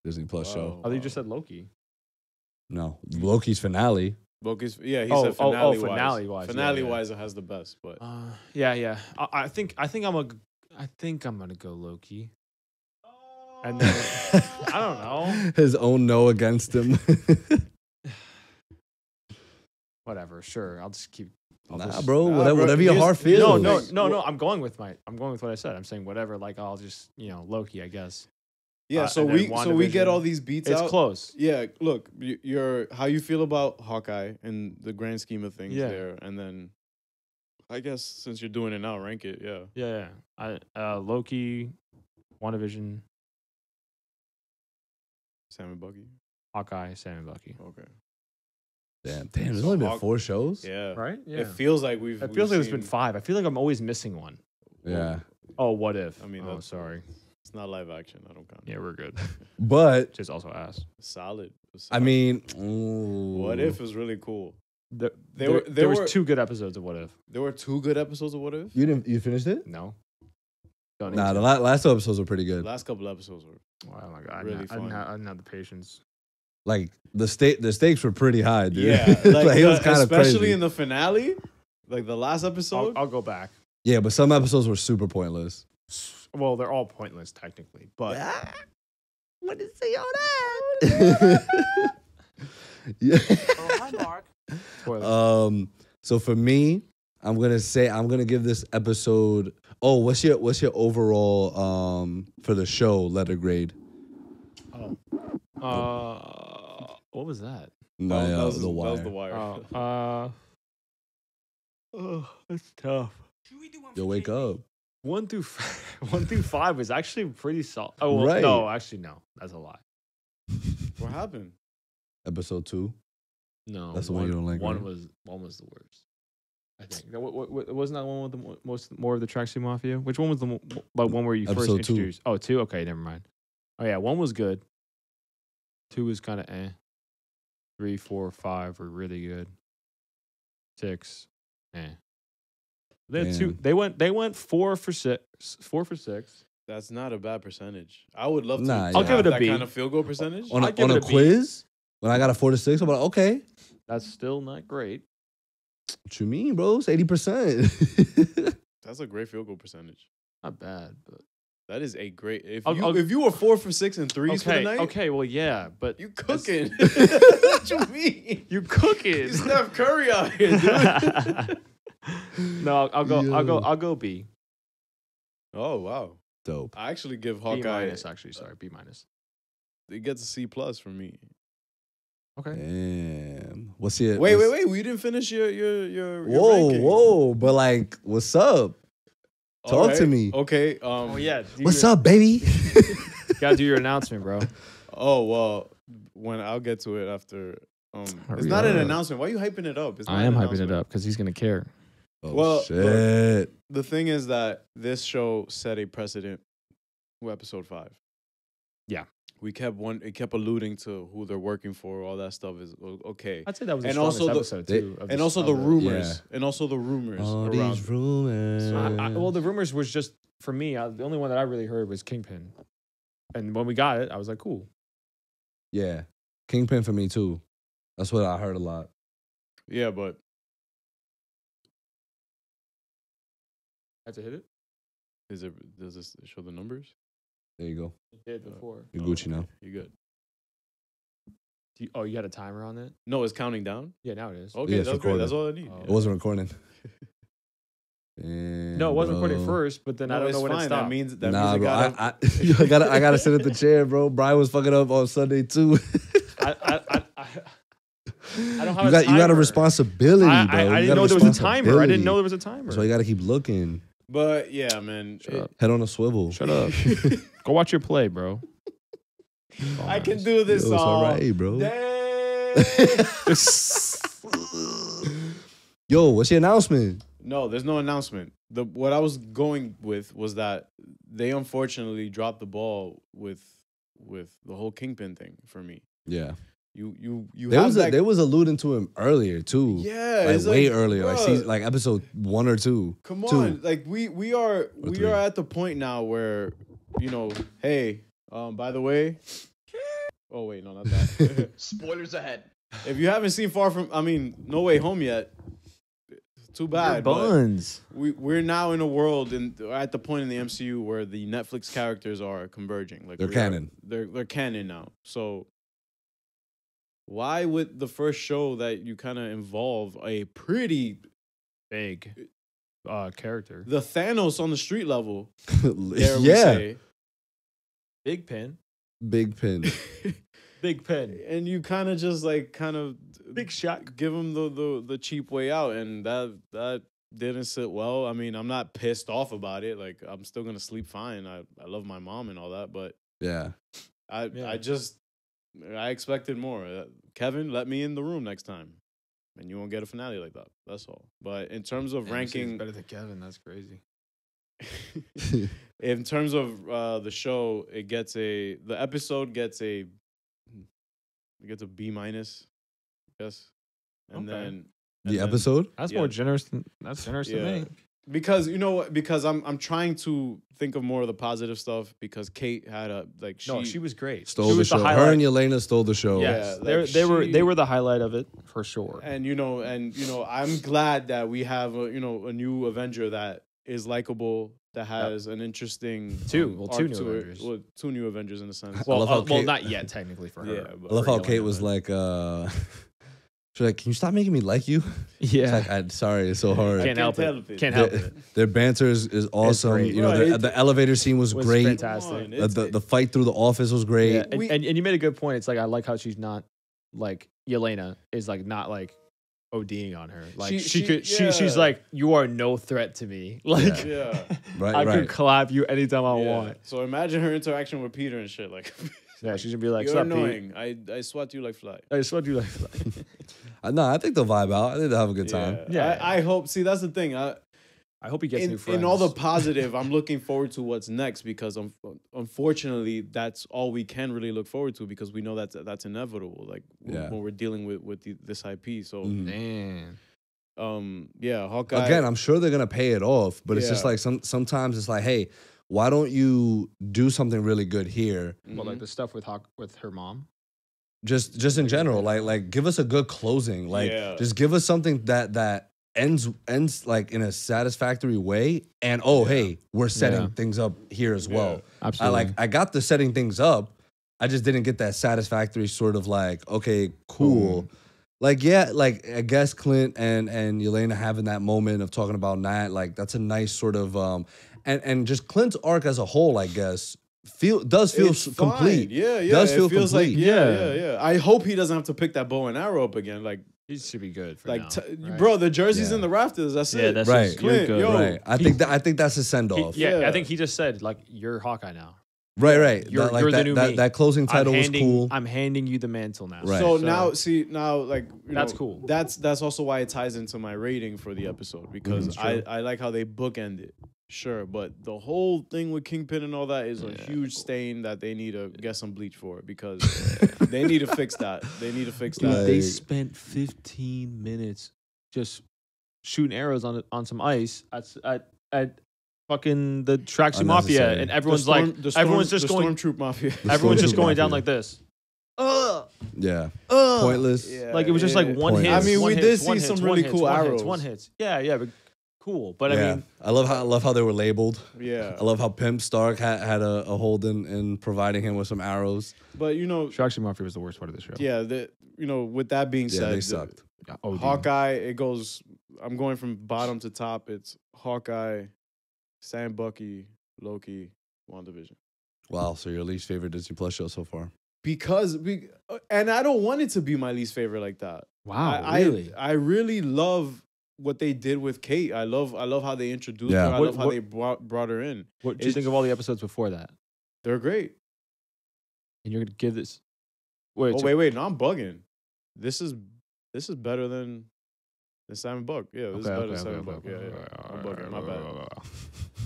B: Disney Plus show.
C: Oh, you just said Loki.
B: No, Loki's finale.
A: Loki's, yeah, he
C: Oh,
A: said
C: oh,
A: finale wise.
C: finale-wise, yeah,
A: Finale
C: yeah.
A: wise, it has the best, but
C: Yeah. I think I'm gonna go Loki. And then I don't know.
B: His own no against him.
C: Whatever, sure. I'll just keep.
B: Nah, bro.
A: Nah,
B: Whatever,
A: bro,
B: whatever your
A: here's-
B: heart
A: here's-
B: feels.
C: No. I'm going with what I said. I'm saying whatever. Like I'll just Loki, I guess.
A: yeah. So
C: and then
A: we get
C: WandaVision,
A: all these beats
C: It's
A: out.
C: close.
A: Yeah, look, you're how you feel about Hawkeye in the grand scheme of things
C: Yeah.
A: there, and then I guess since you're doing it now, rank it. Yeah.
C: Yeah. Loki, WandaVision,
A: Sam and Bucky.
C: Hawkeye, Sam and Bucky.
A: Okay.
B: Damn, there's
A: So
B: only been
A: Hawk-
B: 4 shows.
A: Yeah.
C: Right? Yeah.
A: It feels like we've.
C: It feels like
A: we've
C: it's been
A: seen-
C: 5. I feel like I'm always missing one.
B: Yeah,
C: Oh, what if?
A: I mean,
C: oh,
A: that's-
C: sorry.
A: It's not live action. I don't count.
C: Yeah, we're good.
B: but
C: Just also ass.
A: Solid. It was
B: I
A: solid.
B: mean,
A: What If was really cool.
C: There
A: There
C: was
A: were-
C: 2 good episodes of What If.
A: There were 2 good episodes of What If.
B: you finished it?
C: No. Don't need
B: Nah,
C: to.
B: the last 2 episodes were pretty
A: The
B: good.
A: last couple episodes were.
C: Oh my god!
A: really
C: I
A: fun.
C: didn't have the patience.
B: Like the stakes were pretty high, dude.
A: Yeah,
B: like, it was kind of
A: especially
B: crazy.
A: in the finale, like the last episode.
C: I'll go back.
B: Yeah, but some episodes were super pointless.
C: Well, they're all pointless technically, but
D: What did say all that?
B: Yeah.
D: Oh, hi, Mark.
C: spoiler.
B: So for me, I'm gonna give this episode. Oh, what's your overall for the show letter grade?
C: What was that?
B: My
A: that was
B: the
A: That
B: wire.
A: was the wire.
C: That's tough.
B: Yo, wake up.
C: 1 through 5 was actually pretty solid. Oh, well,
B: Right.
C: no, actually, no, that's a lie.
A: What happened?
B: Episode 2.
C: No,
B: That's the one you don't like,
C: One
B: right?
C: was the worst. I think. No, wasn't that one with the most more of the Tracksuit Mafia? Which one was the one where you first
B: Episode 2.
C: introduced? Oh, 2. Okay, never mind. Oh yeah, 1 was good. 2 was kind of eh. 3, 4, 5 were really good. 6, eh. Then
B: Damn.
C: 2. They went 4 for 6. 4 for 6.
A: That's not a bad percentage. I would love to.
B: Nah,
A: to
B: I'll give
A: have
C: it a
A: that
C: B.
A: kind of field goal percentage.
B: On
C: I'd give
B: a
C: it a B.
B: quiz, when I got a 4 to 6, I'm like, okay.
C: That's still not great.
B: What you mean, bro? It's 80%.
A: That's a great field goal percentage.
C: Not bad, but
A: That is a great.
C: I'll-
A: If you were 4 for 6 and threes for the night,
C: Okay, well, yeah, but
A: you cooking. That's what you mean.
C: you cooking.
A: You Steph Curry out here, dude.
C: No, I'll go B.
A: Oh wow.
B: Dope.
A: I actually give
C: B
A: Hawkeye.
C: minus, actually. Sorry, B minus.
A: It gets a C plus from me.
C: Okay.
B: Damn. What's your
A: Wait.
B: what's-
A: We didn't finish your
B: Whoa,
A: ranking.
B: whoa. But like, what's up?
A: All
B: Talk to me.
A: Okay.
C: Oh yeah.
B: What's up, baby?
C: Gotta do your announcement, bro.
A: Oh well, when I'll get to it after. It's
C: Hurry
A: not an
C: up.
A: announcement. Why are you hyping it up? It's not
C: I
A: an
C: am hyping it
A: announcement.
C: up because he's gonna care.
B: Oh,
A: Well,
B: shit.
A: The thing is that this show set a precedent with episode 5.
C: Yeah.
A: It kept alluding to who they're working for. All that stuff is okay.
C: I'd say that was the
A: And
C: strongest
A: also the-
C: episode too. of
A: And
C: this-
A: also
C: of
A: the
C: it.
A: rumors. And also the rumors
B: All
A: around.
B: these rumors.
C: Well, the rumors was just for me. The only one that I really heard was Kingpin, and when we got it, I was like, cool.
B: Yeah. Kingpin for me too. That's what I heard a lot.
A: Yeah, but
C: Had to hit it.
A: does this show the numbers?
B: There you go.
C: It did before.
B: You're Gucci now.
A: You good?
C: You had a timer on it?
A: No, it's counting down.
C: Yeah, now it is.
A: Okay,
B: Yeah, it's
A: that's great.
B: recorded.
A: That's all I need.
C: Oh.
B: It wasn't recording.
C: No, it wasn't recording first, but then I don't
A: it's
C: know when it
A: fine.
C: stopped.
A: That means
B: Nah,
A: it
B: bro.
A: gotta,
B: I gotta sit at the chair, bro. Brian was fucking up on Sunday too.
C: I don't have
B: You
C: a
B: got a
C: timer.
B: responsibility, bro.
C: I
B: You
C: didn't
B: got
C: know there was a timer. I didn't know
B: responsibility.
C: there was a timer.
B: That's why you gotta keep looking.
A: But yeah, man.
C: Shut up.
B: Head on a swivel.
C: Shut up. Go watch your play, bro.
A: I can do this
B: Yo, it's
A: all
B: alright, bro.
A: day.
B: Yo, what's your announcement?
A: No, there's no announcement. What I was going with was that they unfortunately dropped the ball with the whole Kingpin thing for me.
B: Yeah.
A: You
B: They was alluding to him earlier too.
A: yeah,
B: Like
A: it's
B: way earlier. Like
A: bruh,
B: season, like episode 1 or 2.
A: come
B: two.
A: on, like we are
B: three.
A: at the point now where hey, by the way, oh wait, no, not that.
F: Spoilers ahead.
A: If you haven't seen No Way Home yet, too bad. but
C: buns.
A: we're now in a world and at the point in the MCU where the Netflix characters are converging. Like
B: They're canon.
A: They're canon now. So why would the first show that you kind of involve a pretty
C: Big character.
A: the Thanos on the street level? Dare we
B: Yeah.
A: say,
C: Big pin.
B: Big pin.
C: Big pin.
A: and you kind of just
C: Big shot.
A: give him the cheap way out, and that didn't sit well. I mean, I'm not pissed off about it. Like, I'm still gonna sleep fine. I love my mom and all that, but
B: Yeah.
A: I expected more. Kevin, let me in the room next time, and you won't get a finale like that. That's all. But in terms of ranking,
C: better than Kevin. That's crazy.
A: in terms of the show, the episode gets a B minus, yes, and
C: Okay.
A: then
B: The episode?
C: That's
A: Yeah.
C: more generous than me.
A: Because you know what? Because I'm trying to think of more of the positive stuff. Because Kate had
C: She was great.
B: Stole
C: she
B: the
C: was
B: show.
C: the
B: Her
C: highlight.
B: and Yelena stole the show.
C: Yes,
A: Yeah,
C: they were the highlight of it for sure.
A: and I'm glad that we have a new Avenger that is likable, that has an interesting
C: Two
A: arc
C: new
A: to it.
C: Avengers.
A: Well, two new Avengers in a sense.
B: I love how Kate-
C: not yet technically for her.
A: Yeah, but
B: I love
C: for
B: how
C: Yelena,
B: Kate was
C: but-
B: like, she's like, can you stop making me like you?
C: yeah,
B: It's like, I'm sorry, it's so hard.
C: can't help
A: help
C: it.
A: it.
C: Can't help
B: The-
C: it.
B: Their banter is awesome.
C: great.
B: You know,
A: Right,
B: the elevator scene was
C: Was
B: great.
C: fantastic.
A: Come on,
B: The fight through the office was great.
C: Yeah,
A: We-
C: and you made a good point. It's like I like how she's not like Yelena is like not like ODing on her. Like she's
A: yeah.
C: like, you are no threat to me. Like
A: Yeah.
B: Right,
C: I
B: right.
C: can clap you anytime I
A: Yeah.
C: want.
A: So imagine her interaction with Peter and shit. Like,
C: Yeah, she's gonna be like,
A: you're
C: "Sup, Pete?"
A: annoying. I swat you like fly.
C: I just want you like.
B: No, I think they'll vibe out. I think they'll have a good time.
C: Yeah.
A: I hope. See, that's the thing.
C: I hope he gets new friends.
A: In all the positive, I'm looking forward to what's next because unfortunately, that's all we can really look forward to because we know that's inevitable. Like
B: Yeah.
A: when we're dealing with this IP. So,
B: Mhm.
C: Man.
A: yeah, Hawkeye.
B: Again, I'm sure they're gonna pay it off, but it's just
A: Yeah.
B: like sometimes it's like, hey, why don't you do something really good here?
C: But like the stuff with her mom.
B: Just in general, like give us a good closing. Like
A: Yeah.
B: just give us something that ends like in a satisfactory way. And hey, we're setting things up here as well.
C: Absolutely.
B: I got the setting things up. I just didn't get that satisfactory sort of like, okay, cool. Like, I guess Clint and Yelena having that moment of talking about Nat, like that's a nice sort of and just Clint's arc as a whole, I guess, does feel
A: It's
B: complete.
A: fine. Yeah, yeah.
B: Does
A: it
B: feel
A: feels
B: complete.
A: like yeah. I hope he doesn't have to pick that bow and arrow up again. Like
C: He should be good for
A: like
C: now. Right?
A: bro, the jerseys
B: Yeah.
A: in the rafters. That's
C: Yeah,
A: it.
C: that's
B: Right.
C: just, you're
A: Clint,
C: good.
A: yo.
B: Right. I think that's a send off.
C: Yeah,
A: Yeah.
C: I think he just said like you're Hawkeye now.
B: Right.
C: You're
B: Like
C: the new me.
B: that closing title was cool.
C: I'm handing you the mantle now.
B: Right.
A: So now, like
C: That's cool.
A: That's also why it ties into my rating for the episode because I like how they bookend it. Sure, but the whole thing with Kingpin and all that is a huge stain that they need to get some bleach for because they need to fix that. They need to fix
C: Dude,
A: that.
C: they spent 15 minutes just shooting arrows on some ice at fucking the Tracksuit Mafia,
B: Unnecessary.
C: and everyone's everyone's just going,
A: Stormtroop Mafia.
C: everyone's just
B: Stormtroop
C: going down
B: Mafia.
C: like this.
B: Yeah. Pointless.
A: Yeah,
C: Like it was just like one hit.
B: I mean,
C: one
A: we
C: hits,
A: did
C: one
A: see
C: hits,
A: some
C: one
A: really
C: hits,
A: cool
C: one hits,
A: arrows.
C: One hits. Yeah, but cool. But I
B: Yeah.
C: mean,
B: I love how they were labeled.
A: Yeah,
B: I love how Pimp Stark had a hold in providing him with some arrows.
A: but
C: Tracksuit Mafia was the worst part of the show.
A: yeah, with that being
B: Yeah,
A: said,
B: they sucked.
C: Oh,
A: Hawkeye, it goes. I'm going from bottom to top. It's Hawkeye, Sam Bucky, Loki, WandaVision.
B: Wow, so your least favorite Disney Plus show so far?
A: And I don't want it to be my least favorite like that.
C: Wow,
A: really? I really love what they did with Kate. I love how they introduced her. I love how they brought her in.
C: What do you think of all the episodes before that?
A: They're great.
C: And you're gonna give this? Wait,
A: Wait. No, I'm bugging. This is better than the Simon Buck. Yeah, this is better than Simon Buck. Yeah. I'm bugging. My bad.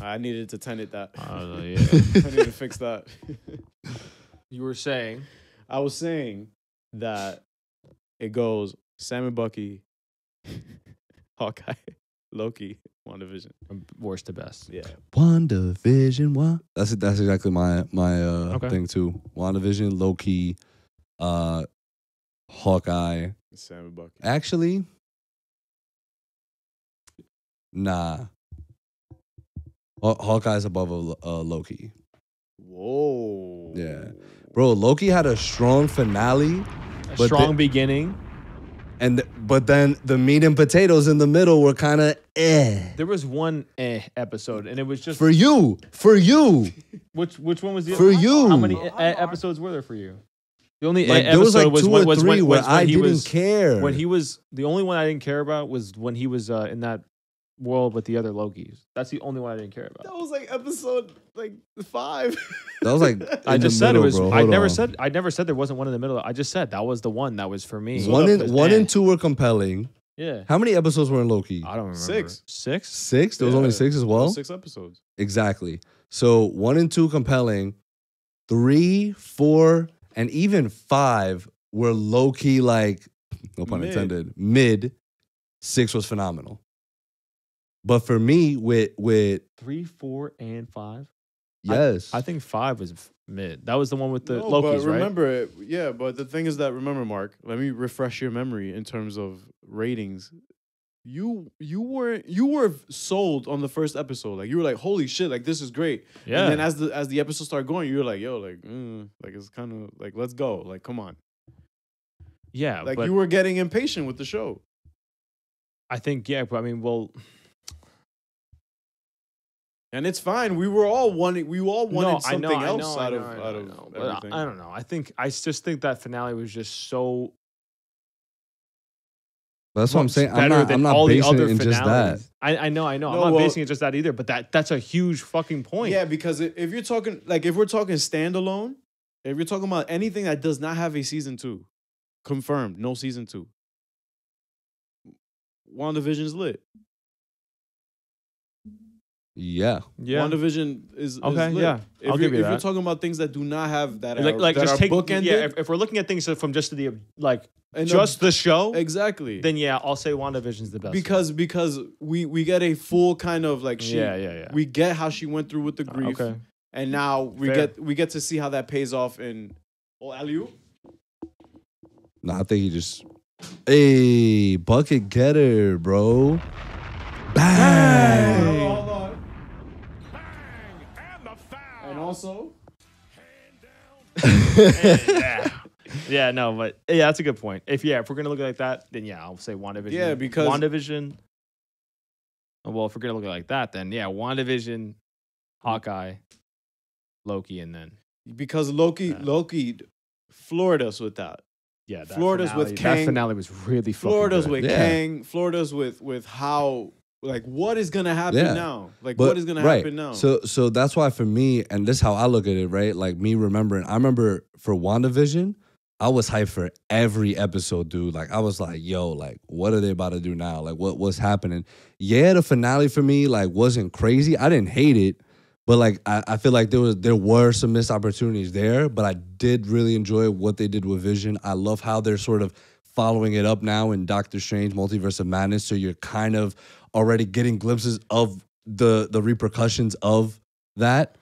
A: I needed to tend it that. I needed to fix that.
C: You were saying
A: I was saying that it goes Sam and Bucky, Hawkeye, Loki, WandaVision.
C: from worst to best.
A: Yeah.
B: WandaVision. That's exactly my thing too. WandaVision, Loki, Hawkeye.
A: Sam and Bucky.
B: Actually, nah. Hawkeye's above Loki.
A: Whoa.
B: Yeah. Bro, Loki had a strong finale.
C: A
B: But
C: strong beginning.
B: But then the meat and potatoes in the middle were kind of
C: There was one episode, and it was just
B: For you.
C: which one was the
B: For you.
C: How many episodes were there for you? The only
B: Like there was
C: episode
B: like
C: was
B: two
C: when,
B: or
C: was
B: three
C: when,
B: where
C: was
B: I
C: when he
B: didn't
C: was
B: care.
C: when he was the only one I didn't care about was when he was in that world with the other Lokis. That's the only one I didn't care about.
A: That was like episode 5.
B: That was like
C: I
B: in
C: just
B: the
C: said
B: middle,
C: it was.
B: bro.
C: I
B: Hold
C: never
B: on.
C: said there wasn't one in the middle. I just said that was the one that was for me.
B: One
C: Eh.
B: and two were compelling.
C: Yeah.
B: How many episodes were in Loki?
C: I don't remember.
A: 6.
C: 6?
B: 6? There was only 6 as well?
A: 6 episodes.
B: Exactly. So 1 and 2 compelling. 3, 4, and even 5 were low key, like, no pun
A: Mid.
B: intended, mid. 6 was phenomenal. But for me, with
C: 3, 4, and 5.
B: yes,
C: I think 5 was mid. That was the one with the
A: No,
C: Lokis,
A: but
C: right?
A: remember, yeah, but the thing is that, remember, Mark, let me refresh your memory in terms of ratings. You were sold on the first episode. Like, you were like, holy shit, like, this is great.
C: Yeah.
A: And then as the episode started going, you were like, yo, like, it's kind of like, let's go. Like, come on.
C: Yeah.
A: Like,
C: but
A: you were getting impatient with the show.
C: I think, yeah, but I mean, well,
A: And it's fine. We all wanted something else out of
C: But
A: everything.
C: I don't know. I just think that finale was just so
B: that's what I'm
C: much
B: saying.
C: better
B: I'm
C: than
B: not
C: all the
B: basing
C: other
B: it in just that.
C: finales. I know. I'm
A: No,
C: not
A: well-
C: basing it just that either. But that's a huge fucking point.
A: Yeah, because if you're talking, like, if we're talking standalone, if you're talking about anything that does not have a season 2, confirmed, no season 2. WandaVision's lit.
B: Yeah.
C: Yeah.
A: WandaVision is
C: Okay,
A: lit.
C: yeah.
A: If
C: I'll
A: you're,
C: give you
A: if you're
C: that.
A: talking about things that do not have that,
C: Like
A: that
C: just
A: are
C: take
A: bookended,
C: yeah. If we're looking at things from just the like
A: and
C: just the show,
A: exactly,
C: then yeah, I'll say WandaVision's the best.
A: because we get a full kind of like
C: Yeah.
A: we get how she went through with the grief,
C: Okay.
A: and now we
C: Fair.
A: get to see how that pays off in alley-oop.
B: No, I think he just Hey, bucket getter, bro. Bang.
A: Hold on. And also,
C: Yeah, no, but yeah, that's a good point. If we're gonna look at it like that, then yeah, I'll say WandaVision.
A: Yeah, because-
C: WandaVision. Well, if we're gonna look at it like that, then yeah, WandaVision, Hawkeye, Loki, and then
A: because Loki floored us with that.
C: yeah, that
A: Florida's
C: finale,
A: with
C: that
A: Kang.
C: finale was really fucking
A: Florida's
C: good.
A: with
B: Yeah.
A: Kang. Florida's with how, like, what is gonna happen
B: Yeah.
A: now? Like,
B: But-
A: what is gonna
B: right.
A: happen now?
B: So that's why for me, and this is how I look at it, right? Like me remembering, I remember for WandaVision, I was hyped for every episode, dude. Like I was like, yo, like what are they about to do now? Like what's happening? Yeah, the finale for me like wasn't crazy. I didn't hate it, but like I feel like there were some missed opportunities there. But I did really enjoy what they did with Vision. I love how they're sort of following it up now in Doctor Strange Multiverse of Madness. So you're kind of already getting glimpses of the repercussions of that,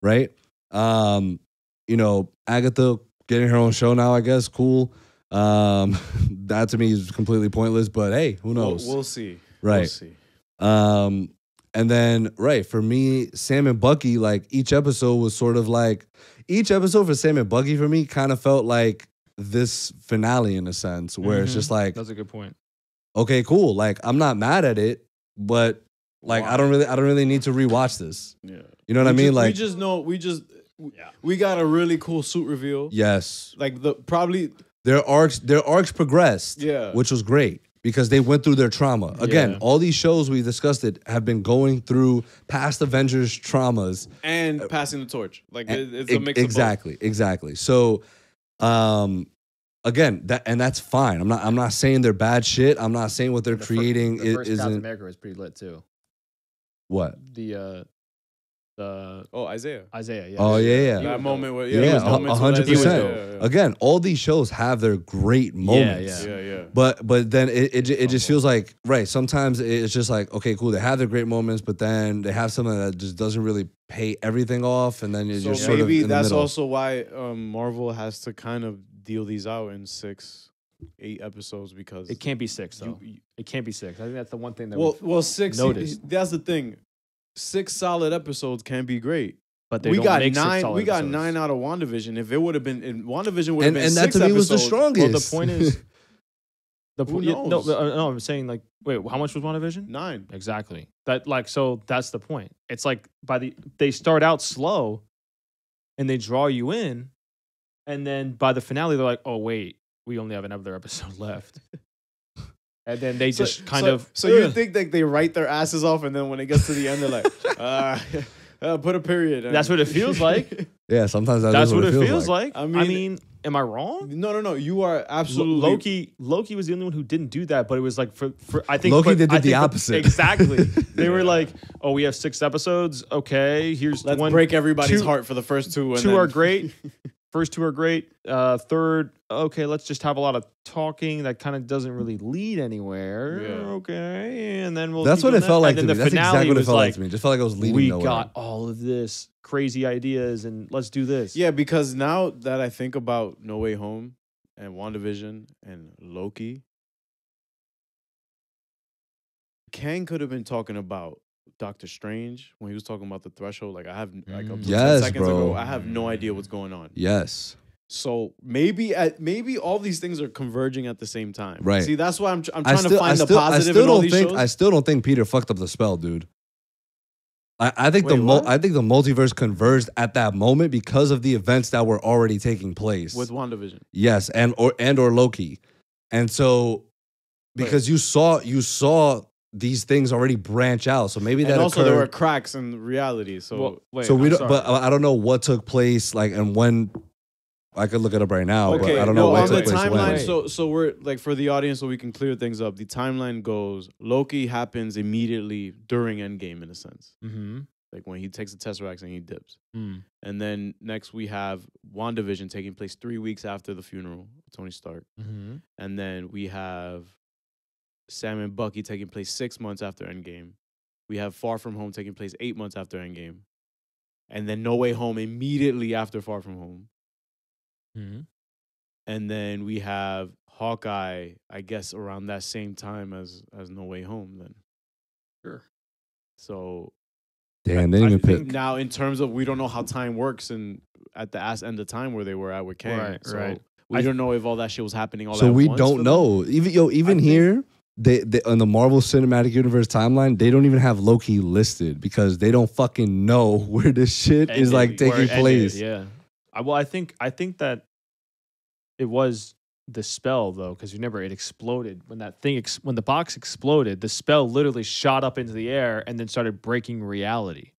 B: right? You know, Agatha getting her own show now, I guess, cool. That to me is completely pointless, but hey, who knows?
A: We'll see.
B: Right.
A: We'll see.
B: And then right for me, Sam and Bucky, like each episode was sort of like each episode for Sam and Bucky for me kind of felt like this finale in a sense, where it's just like,
C: That's a good point.
B: okay, cool. Like I'm not mad at it, but like I don't really need to rewatch this.
A: Yeah.
B: You know what I mean? Like
A: we just know we got a really cool suit reveal.
B: yes,
A: Like
B: their arcs progressed.
A: Yeah.
B: which was great because they went through their trauma. Again,
C: Yeah.
B: all these shows we discussed it have been going through past Avengers traumas.
A: and passing the torch. Like it's a mix
B: Exactly. So, again, that's fine. I'm not saying they're bad shit. I'm not saying what they're creating
C: The first Captain
B: isn't
C: America was pretty lit too.
B: what.
C: The
A: Oh, Isaiah.
C: Isaiah. Yeah.
B: Oh yeah.
A: That moment where
B: Yeah,
A: it was moments with
B: 100%.
A: Isaiah. Yeah.
B: Again, all these shows have their great moments.
A: Yeah.
B: But then it just feels like right. Sometimes it's just like okay, cool. They have their great moments, but then they have something that just doesn't really pay everything off, and then you're
A: So
B: sort of
A: maybe
B: in the
A: that's
B: middle.
A: also why Marvel has to kind of deal these out in 6-8 episodes because
C: It can't be 6 though.
A: you-
C: It can't be 6. I think that's the one thing that
A: well 6
C: noticed.
A: That's the thing. 6 solid episodes can be great.
C: but they
A: We
C: don't
A: got
C: make 6
A: 9.
C: solid
A: We got
C: episodes.
A: 9 out of WandaVision. If it would have been in WandaVision, would have
B: and
A: been
B: and that
A: 6
B: to me was the
A: episodes.
B: strongest.
C: Well, the point is,
A: Who
C: no,
A: knows?
C: no, I'm saying like, wait, how much was WandaVision?
A: 9.
C: Exactly. That like so that's the point. It's like they start out slow, and they draw you in, and then by the finale they're like, oh wait, we only have another episode left, and then they just kind of.
A: So you think that they write their asses off, and then when it gets to the end, they're like, put a period. And
C: That's what it feels like.
B: Yeah, sometimes
C: That's what it feels like.
A: I
C: I
A: mean-
C: mean, am I wrong?
A: No. You are absolutely
C: Loki was the only one who didn't do that, but it was like for I think
B: Loki
C: but
B: did
C: I
B: the
C: think
B: opposite.
C: Exactly. They were
A: Yeah.
C: like, oh, we have 6 episodes. Okay, here's
A: Let's
C: one.
A: break everybody's
C: two-
A: heart for the first 2. And
C: 2
A: then,
C: are great. First 2 are great. Third, okay, let's just have a lot of talking that kind of doesn't really lead anywhere.
A: Yeah.
C: Okay, and then we'll.
B: That's
C: keep
B: what
C: doing
B: it felt
C: that.
B: like
C: And
B: to
C: then
B: me.
C: the
B: That's
C: finale
B: exactly what it
C: was
B: felt like
C: like,
B: to me. It just felt like I was leading
C: we
B: nowhere.
C: got all of this crazy ideas, and let's do this.
A: Yeah, because now that I think about No Way Home and WandaVision and Loki, Kang could have been talking about Doctor Strange when he was talking about the threshold. Like I have like up to 10
B: Yes,
A: seconds
B: bro.
A: ago, I have no idea what's going on.
B: Yes.
A: So maybe all these things are converging at the same time.
B: Right.
A: See, that's why I'm trying to find the positive
B: I
A: in all
B: don't
A: these
B: think
A: shows.
B: I still don't think Peter fucked up the spell, dude. I think
A: Wait, what?
B: I think the multiverse converged at that moment because of the events that were already taking place.
A: with WandaVision.
B: Yes, and or Loki. And so because you saw these things already branch out. So maybe that
A: And also
B: occurred.
A: there were cracks in reality. So
C: Well, wait,
B: so we
C: I'm
B: don't
C: sorry.
B: but I don't know what took place like and when. I could look it up right now,
A: okay,
B: but I don't know
A: no,
B: what
A: on the
B: took place when.
A: timeline. So we're like for the audience, so we can clear things up. The timeline goes: Loki happens immediately during Endgame, in a sense,
C: Mm-hmm.
A: like when he takes the Tesseract and he dips.
C: Mm.
A: And then next we have WandaVision taking place 3 weeks after the funeral of Tony Stark.
C: Mm-hmm.
A: And then we have Sam and Bucky taking place 6 months after Endgame. We have Far From Home taking place 8 months after Endgame. And then No Way Home immediately after Far From Home.
C: Mm-hmm.
A: And then we have Hawkeye, I guess, around that same time as No Way Home. Then,
C: Sure.
A: so
B: Damn, they didn't even pick.
A: now in terms of we don't know how time works and at the end of time where they were at with Kang.
C: Right,
A: so
C: right.
A: We don't know if all that shit was happening all
B: So
A: at
B: we
A: once
B: don't
A: for them.
B: know. Even
A: I
B: here, they on the Marvel Cinematic Universe timeline, they don't even have Loki listed because they don't fucking know where this shit is like
C: Where
B: taking
C: it ended,
B: place.
C: Yeah. Well, I think that it was the spell though, because remember it exploded when that thing when the box exploded. The spell literally shot up into the air and then started breaking reality.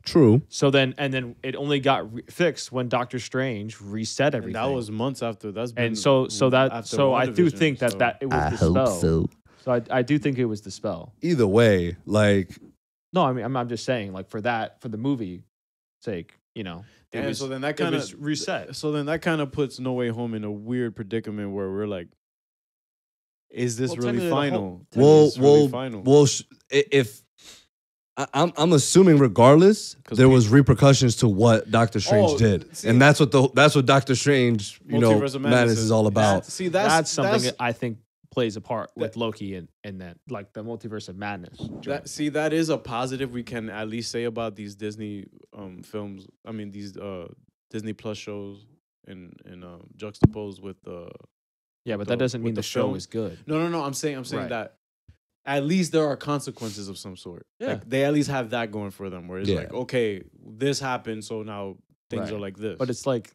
B: True.
C: So then it only got fixed when Doctor Strange reset everything.
A: And that was months after. That's been
C: and so
A: after
C: I do
A: WandaVision,
C: think that it was the spell. So I do think it was the spell.
B: Either way, like
C: No, I mean I'm just saying like for the movie sake, you know.
A: Yeah, so then that kind of
C: reset.
A: So then that kind of puts No Way Home in a weird predicament where we're like, is this
C: Well,
A: really
C: technically the
A: final?
C: whole-
A: Is this really final?
B: if I'm assuming regardless,
A: 'Cause
B: there was repercussions to what Doctor Strange
A: Oh,
B: did,
A: see-
B: and that's what Doctor Strange,
A: Multiverse of
B: Madness is all about.
C: That's something that I think plays a part with Loki and that like the multiverse of madness.
A: That is a positive we can at least say about these Disney films. I mean these Disney Plus shows and juxtaposed with the
C: Yeah, but
A: the-
C: that doesn't mean
A: with
C: the
A: the
C: show
A: film.
C: is good.
A: No. I'm saying
C: Right.
A: that at least there are consequences of some sort.
C: Yeah.
A: Like they at least have that going for them where it's
B: Yeah.
A: like, okay, this happened, so now things
C: Right.
A: are like this.
C: But it's like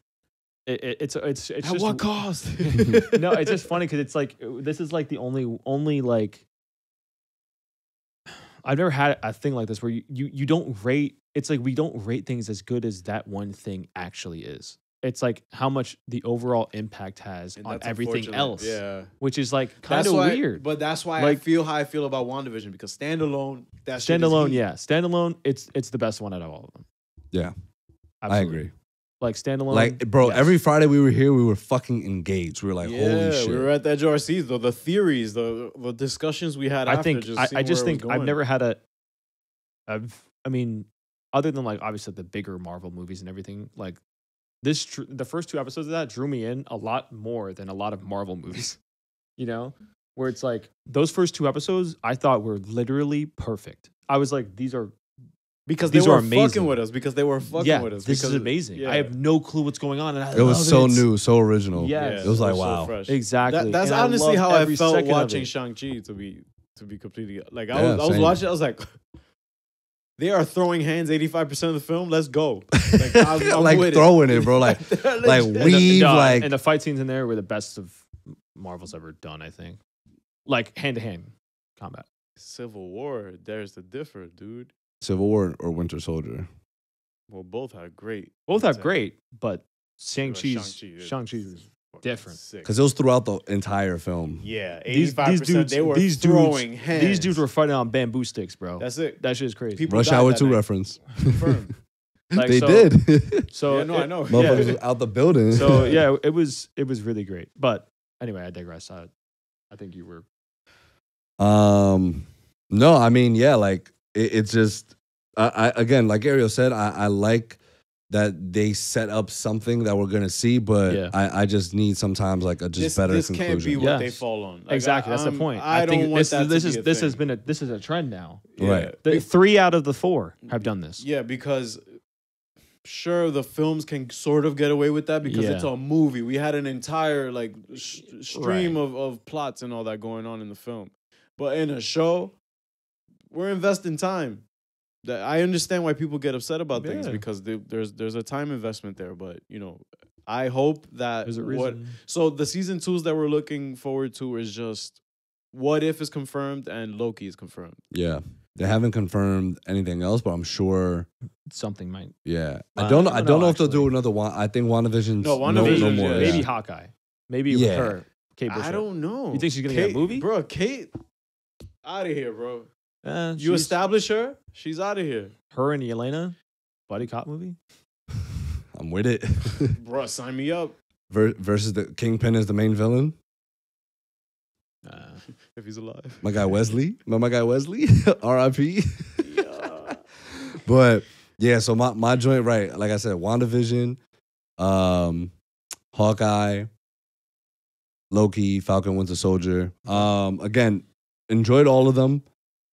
C: it's
A: at
C: just
A: what cost?
C: no, it's just funny because it's like this is like the only like I've never had a thing like this where you don't rate. It's like we don't rate things as good as that one thing actually is. It's like how much the overall impact has
A: And
C: on
A: that's
C: everything
A: unfortunate.
C: else.
A: Yeah.
C: Which is like kind
A: That's
C: of
A: why,
C: weird.
A: But that's why I
C: Like-
A: feel how I feel about WandaVision because standalone, that shit is
C: Standalone,
A: heat.
C: yeah. Standalone, it's the best one out of all of them.
B: Yeah,
C: Absolutely.
B: I agree.
C: Like standalone.
B: Like, bro,
C: yes.
B: every Friday we were here, we were fucking engaged. We were like,
A: Yeah,
B: holy shit.
A: we were at the edge of our seats. The theories, the discussions we had.
C: I
A: after,
C: think
A: just
C: I
A: seeing
C: just
A: where it was
C: think I've
A: going.
C: never had I mean, other than like obviously the bigger Marvel movies and everything, like the first two episodes of that drew me in a lot more than a lot of Marvel movies. You know, where it's like those first two episodes I thought were literally perfect. I was like, these are
A: because
C: these
A: they were
C: are amazing.
A: fucking with us. Because they were fucking
C: yeah,
A: with us.
C: this
A: because,
C: is amazing.
A: yeah.
C: I have no clue what's going on, and I
B: It was
C: love
B: so
C: it.
B: new, so original.
C: Yes.
B: It was like,
A: so
B: wow.
A: fresh.
C: Exactly.
A: That's
C: And I
A: honestly
C: loved
A: how I
C: every
A: felt
C: second of
A: watching
C: it.
A: Shang-Chi. To be completely like
B: Yeah,
A: I was
B: same.
A: watching. I was like, they are throwing hands 85% of the film. Let's go. Like, I'm
B: like
A: with
B: throwing it, bro. Like,
A: They're
B: like
A: legit.
B: weave, like
C: and the fight scenes in there were the best of Marvel's ever done. I think, like hand to hand combat.
A: Civil War. There's the differ, dude.
B: Civil War or Winter Soldier.
A: Well, both have great.
C: Both have
A: content.
C: great, but
A: Shang-Chi
C: Shang-Chi was
A: fucking
C: different.
A: sick.
B: Because it was throughout the entire film.
A: Yeah,
C: These
A: 85%.
C: dudes,
A: they were
C: these
A: throwing
C: dudes,
A: hands.
C: these dudes were fighting on bamboo sticks, bro.
A: That's it.
C: That shit is crazy.
A: People
B: Rush
A: died
B: Hour
A: that
B: 2
A: night.
B: reference.
A: Confirmed.
C: Like,
B: They
C: so-
B: did.
C: So
A: Yeah, no, I know.
B: Motherfuckers
C: Yeah.
B: was out the building.
C: So yeah, it was really great. But anyway, I digress. I think you were.
B: No, I mean, yeah, like it's just I again, like Ariel said, I like that they set up something that we're gonna see, but
C: Yeah.
B: I just need sometimes like a just better
A: this
B: conclusion.
A: can't be what they
C: Yes.
A: fall on. Like,
C: Exactly, that's the point.
A: I
C: think
A: don't want
C: this,
A: that
C: this
A: to
C: is
A: be a
C: this has
A: thing.
C: been this is a trend now.
B: Right.
C: The 3 out of the 4 have done this.
A: Yeah, because sure the films can sort of get away with that because
C: Yeah.
A: it's a movie. We had an entire like stream
C: Right.
A: of plots and all that going on in the film, but in a show, we're investing time. That I understand why people get upset about things
C: Yeah.
A: because there's a time investment there. But you know, I hope that
C: There's a
A: what
C: reason.
A: so the season 2s that we're looking forward to is just What If is confirmed and Loki is confirmed.
B: Yeah. They haven't confirmed anything else, but I'm sure.
C: Something might.
B: Yeah,
C: I
B: I don't know.
C: don't
B: I don't
C: know,
B: know if they'll do
C: actually.
B: another one. I think WandaVision's
A: No,
B: no
A: WandaVision's,
B: more.
A: yeah.
C: Maybe
B: yeah.
C: Hawkeye. Maybe
B: Yeah.
C: with her. Kate Bishop.
A: I don't know.
C: You think she's gonna get a movie?
A: bro? Kate, out of here, bro. You
C: She's-
A: establish her, she's out of here,
C: her and Yelena, buddy cop movie.
B: I'm with it.
A: bro. Sign me up
B: Versus the Kingpin is the main villain.
A: if he's alive.
B: My guy Wesley. Remember my guy Wesley? R.I.P.
A: Yeah.
B: But yeah, so my joint, right? Like I said, WandaVision, Hawkeye, Loki, Falcon, Winter Soldier. Again, enjoyed all of them.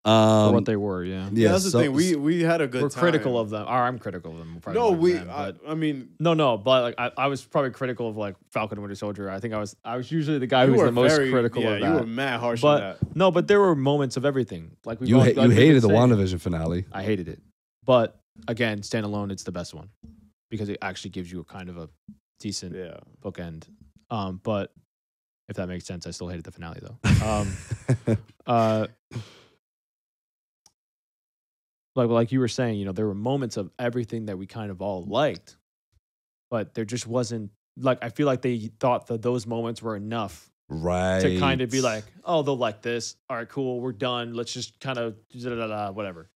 C: For what they were, yeah.
B: Yeah,
A: that's the thing. We had a good
C: We're
A: time.
C: critical of them. Or I'm critical of them. Probably
A: No,
C: more than them, but
A: I mean,
C: no. But like, I was probably critical of like Falcon and Winter Soldier. I think I was usually the guy
A: you
C: who's
A: were
C: the most
A: very,
C: critical
A: yeah,
C: of that.
A: you were mad harsh on
C: But
A: that.
C: no, but there were moments of everything. Like
B: you hated the WandaVision finale.
C: I hated it. But again, standalone, it's the best one because it actually gives you a kind of a decent
A: Yeah.
C: bookend. But if that makes sense, I still hated the finale though. Like you were saying, you know, there were moments of everything that we kind of all liked, but there just wasn't like I feel like they thought that those moments were enough
B: Right.
C: to kind of be like, oh, they'll like this. All right, cool, we're done. Let's just kind of whatever,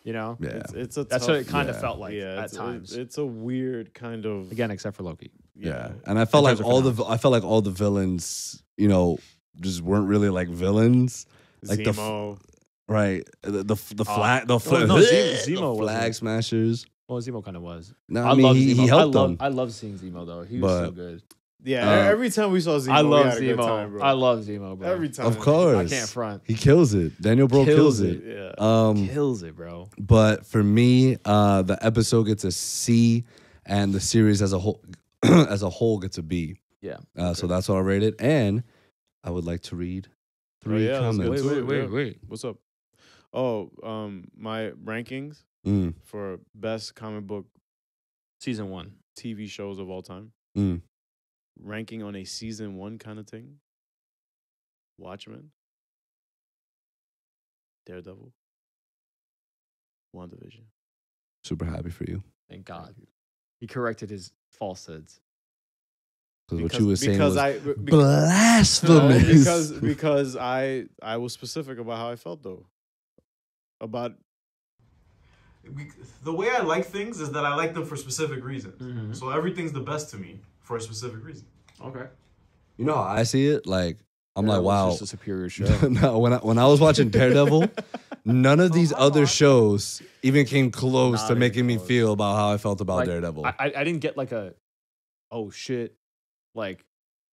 C: you know.
B: Yeah.
A: It's a
C: That's
A: tough,
C: what it kind of
B: yeah.
C: felt like
A: yeah,
C: at times.
A: It's a weird kind of
C: Again, except for Loki.
B: Yeah. And I felt
C: In
B: like
C: terms of
B: I felt like all the villains, you know, just weren't really like villains. Like the
A: Zemo.
B: Right. The flag
C: no, Zemo
B: flag
C: wasn't.
B: smashers.
C: Well, Zemo kind of was.
B: No, I mean he helped them.
C: I love seeing Zemo though. He was so
B: But-
C: good.
A: Yeah, every time we saw Zemo,
C: I love
A: we had a good
C: Zemo.
A: time, bro.
C: I love Zemo, bro.
A: Every time.
B: Of course.
C: I can't front.
B: He kills it. Daniel Bro kills it.
A: Yeah.
C: Kills it, bro.
B: But for me, the episode gets a C, and the series as a whole gets a B.
C: Yeah.
B: So that's what I rated. And I would like to read 3
A: yeah, let's
B: comments.
A: go.
C: Wait.
A: What's up? Oh, my rankings
B: Mm,
A: for best comic book
C: Season 1.
A: TV shows of all time.
B: mm.
A: Ranking on a season 1 kind of thing. Watchmen. Daredevil. WandaVision.
B: Super happy for you.
C: Thank God. He corrected his falsehoods.
B: Because what you were saying was
A: because
B: blasphemous.
A: because I was specific about how I felt though. About the way I like things is that I like them for specific reasons.
C: Mhm.
A: So everything's the best to me for a specific reason.
C: Okay.
B: You know how I see it? Like, I'm like, wow.
C: It's just a superior show.
B: No, when I was watching Daredevil, none of these other shows even came close
C: Not
B: to
C: even
B: making me
C: close.
B: feel about how I felt about
C: Like,
B: Daredevil.
C: I didn't get like a, oh shit, like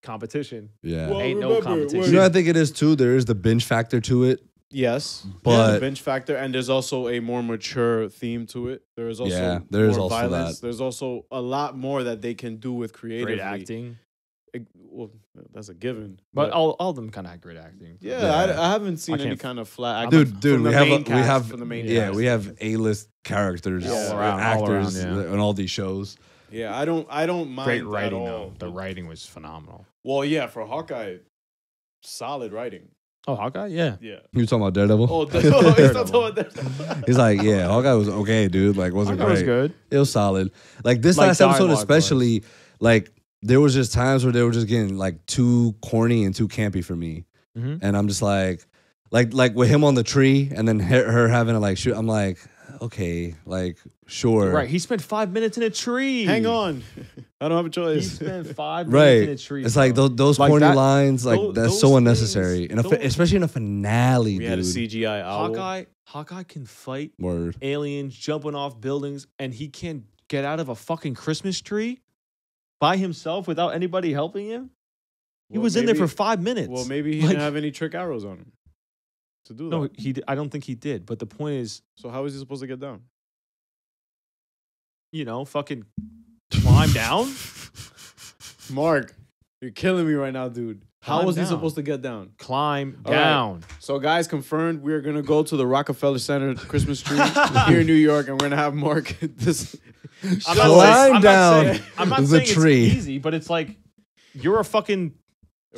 C: competition.
B: Yeah.
A: Well,
C: Ain't no
A: remember,
C: competition.
B: You know what I think it is too? There is the binge factor to it.
A: Yes,
B: But-
A: the binge factor, and there's also a more mature theme to it. There is also
B: Yeah, there is
A: more
B: also
A: violence.
B: that.
A: There's also a lot more that they can do with creatively.
C: Great acting.
A: Well, that's a given.
C: But all of them kind of had great acting.
A: yeah,
B: Yeah.
A: I haven't seen
C: I
A: any
C: can't-
A: kind of flat.
B: Dude,
A: from
B: we
A: the
B: have
A: main
B: we
A: cast,
B: have
A: from the main
B: yeah,
A: cast.
B: we have A-list characters,
A: Yeah. All
C: around,
B: actors
C: yeah.
B: in all these shows.
A: Yeah, I don't mind
C: Great
A: at
C: writing
A: all.
C: though. The writing was phenomenal.
A: Well, yeah, for Hawkeye, solid writing.
C: Oh, Hawkeye? Yeah.
A: Yeah.
B: You talking about Daredevil?
A: Oh, he's not talking about that.
B: He's like, yeah, Hawkeye was okay, dude. Like, wasn't
C: Hawkeye was
B: great.
C: good.
B: It was solid. Like this
C: Like
B: last episode,
C: dialogue
B: especially, like there was just times where they were just getting like too corny and too campy for me,
C: Mhm.
B: and I'm just like with him on the tree, and then her having to like shoot. I'm like, okay, like sure,
C: Right. He spent 5 minutes in a tree.
A: Hang on. I don't have a
C: He
A: choice.
C: spent 5
B: right.
C: minutes in a tree.
B: It's
C: bro.
B: like those
C: Like
B: corny
C: that-
B: lines, like
C: those-
B: that's
C: those
B: so
C: things-
B: unnecessary, and
C: those-
B: especially in a finale,
A: We had a
B: dude.
A: CGI owl.
C: Hawkeye can fight
B: Word.
C: aliens jumping off buildings, and he can't get out of a fucking Christmas tree by himself without anybody helping him. He
A: Well,
C: was in there
A: maybe-
C: for 5 minutes.
A: Well, maybe he
C: Like-
A: didn't have any trick arrows on him to do that.
C: No, I don't think he did. But the point is,
A: So how is he supposed to get down?
C: fucking climb down.
A: Mark, you're killing me right now, dude. How
C: Climb
A: was he
C: down.
A: supposed to get down?
C: Climb
A: All right.
C: down.
A: So, guys, confirmed. We're gonna go to the Rockefeller Center Christmas tree here in New York, and we're gonna have Mark this.
C: I'm
B: Climb
C: not
B: down
C: saying, I'm not
B: the
C: saying
B: tree.
C: it's easy, but it's like you're a fucking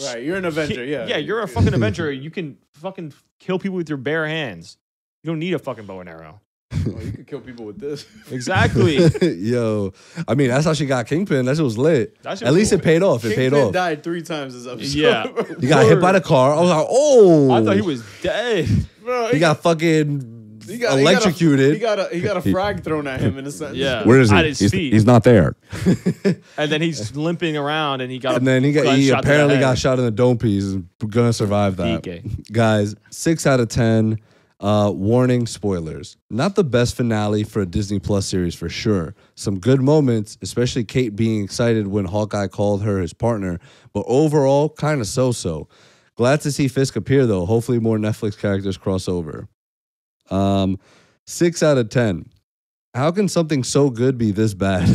A: Right, you're an Avenger. Yeah,
C: Yeah, you're a fucking adventurer. You can fucking kill people with your bare hands. You don't need a fucking bow and arrow.
A: Oh, you could kill people with this.
C: Exactly.
B: Yo, I mean, that's how she got Kingpin. That shit was lit.
C: That shit
B: At
C: was
B: least
C: cool.
B: it paid off. It paid
A: Kingpin
B: off.
A: died 3 times this episode.
C: Yeah.
B: He got hit by the car. I was like, oh.
C: I thought he was dead.
A: Bro,
B: He got fucking
A: he got
B: electrocuted.
A: He got a frag thrown at him in a sense.
C: Yeah.
B: Where is he?
C: At his feet.
B: He's not there.
C: And then he's limping around, and he got.
B: And then he
C: gunshot to the
B: apparently
C: head.
B: got shot in the dome piece. Is gonna survive that.
C: DK.
B: Guys, 6 out of 10. Warning, spoilers. Not the best finale for a Disney Plus series for sure. Some good moments, especially Kate being excited when Hawkeye called her his partner, but overall, kind of so-so. Glad to see Fisk appear though. Hopefully more Netflix characters cross over. 6 out of 10. How can something so good be this bad?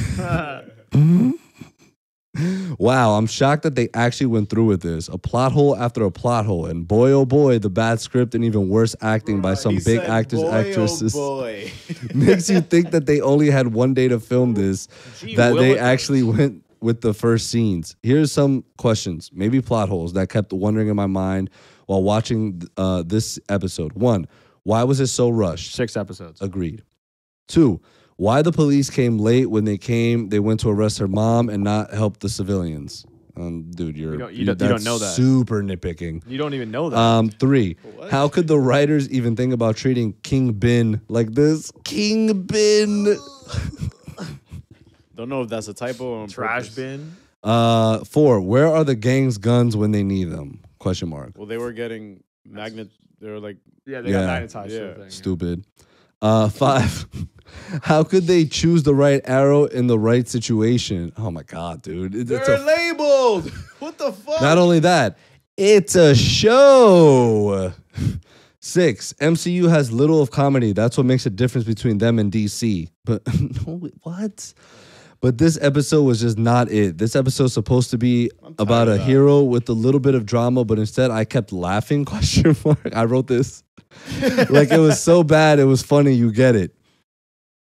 B: Wow, I'm shocked that they actually went through with this. A plot hole after a plot hole. And boy, oh boy, the bad script and even worse acting by some big actors, actresses.
A: Oh boy.
B: Makes you think that they only had one day to film this, that they actually went with the first scenes. Here's some questions, maybe plot holes that kept wondering in my mind while watching this episode. 1, why was it so rushed?
C: 6 episodes.
B: Agreed. 2, why the police came late when they came, they went to arrest her mom and not help the civilians. Dude, you
C: don't know that.
B: Super nitpicking.
C: You don't even know that.
B: 3, how could the writers even think about treating King Bin like this? King Bin.
A: Don't know if that's a typo or on
C: Trash
A: purpose.
C: bin.
B: 4, where are the gang's guns when they need them? Question mark.
A: Well, they were getting magnet. They were like,
C: Yeah, they
B: Yeah.
C: got magnetized.
A: Yeah.
C: Sort of thing.
B: Stupid. 5, how could they choose the right arrow in the right situation? Oh my God, dude. It's
A: they're
B: a,
A: labeled. What the fuck?
B: not only that, it's a show. 6, MCU has little of comedy. That's what makes a difference between them and DC. But no, what? But this episode was just not it. This episode's supposed to be about a hero with a little bit of drama, but instead I kept laughing, question mark. I wrote this. Like it was so bad, it was funny, you get it.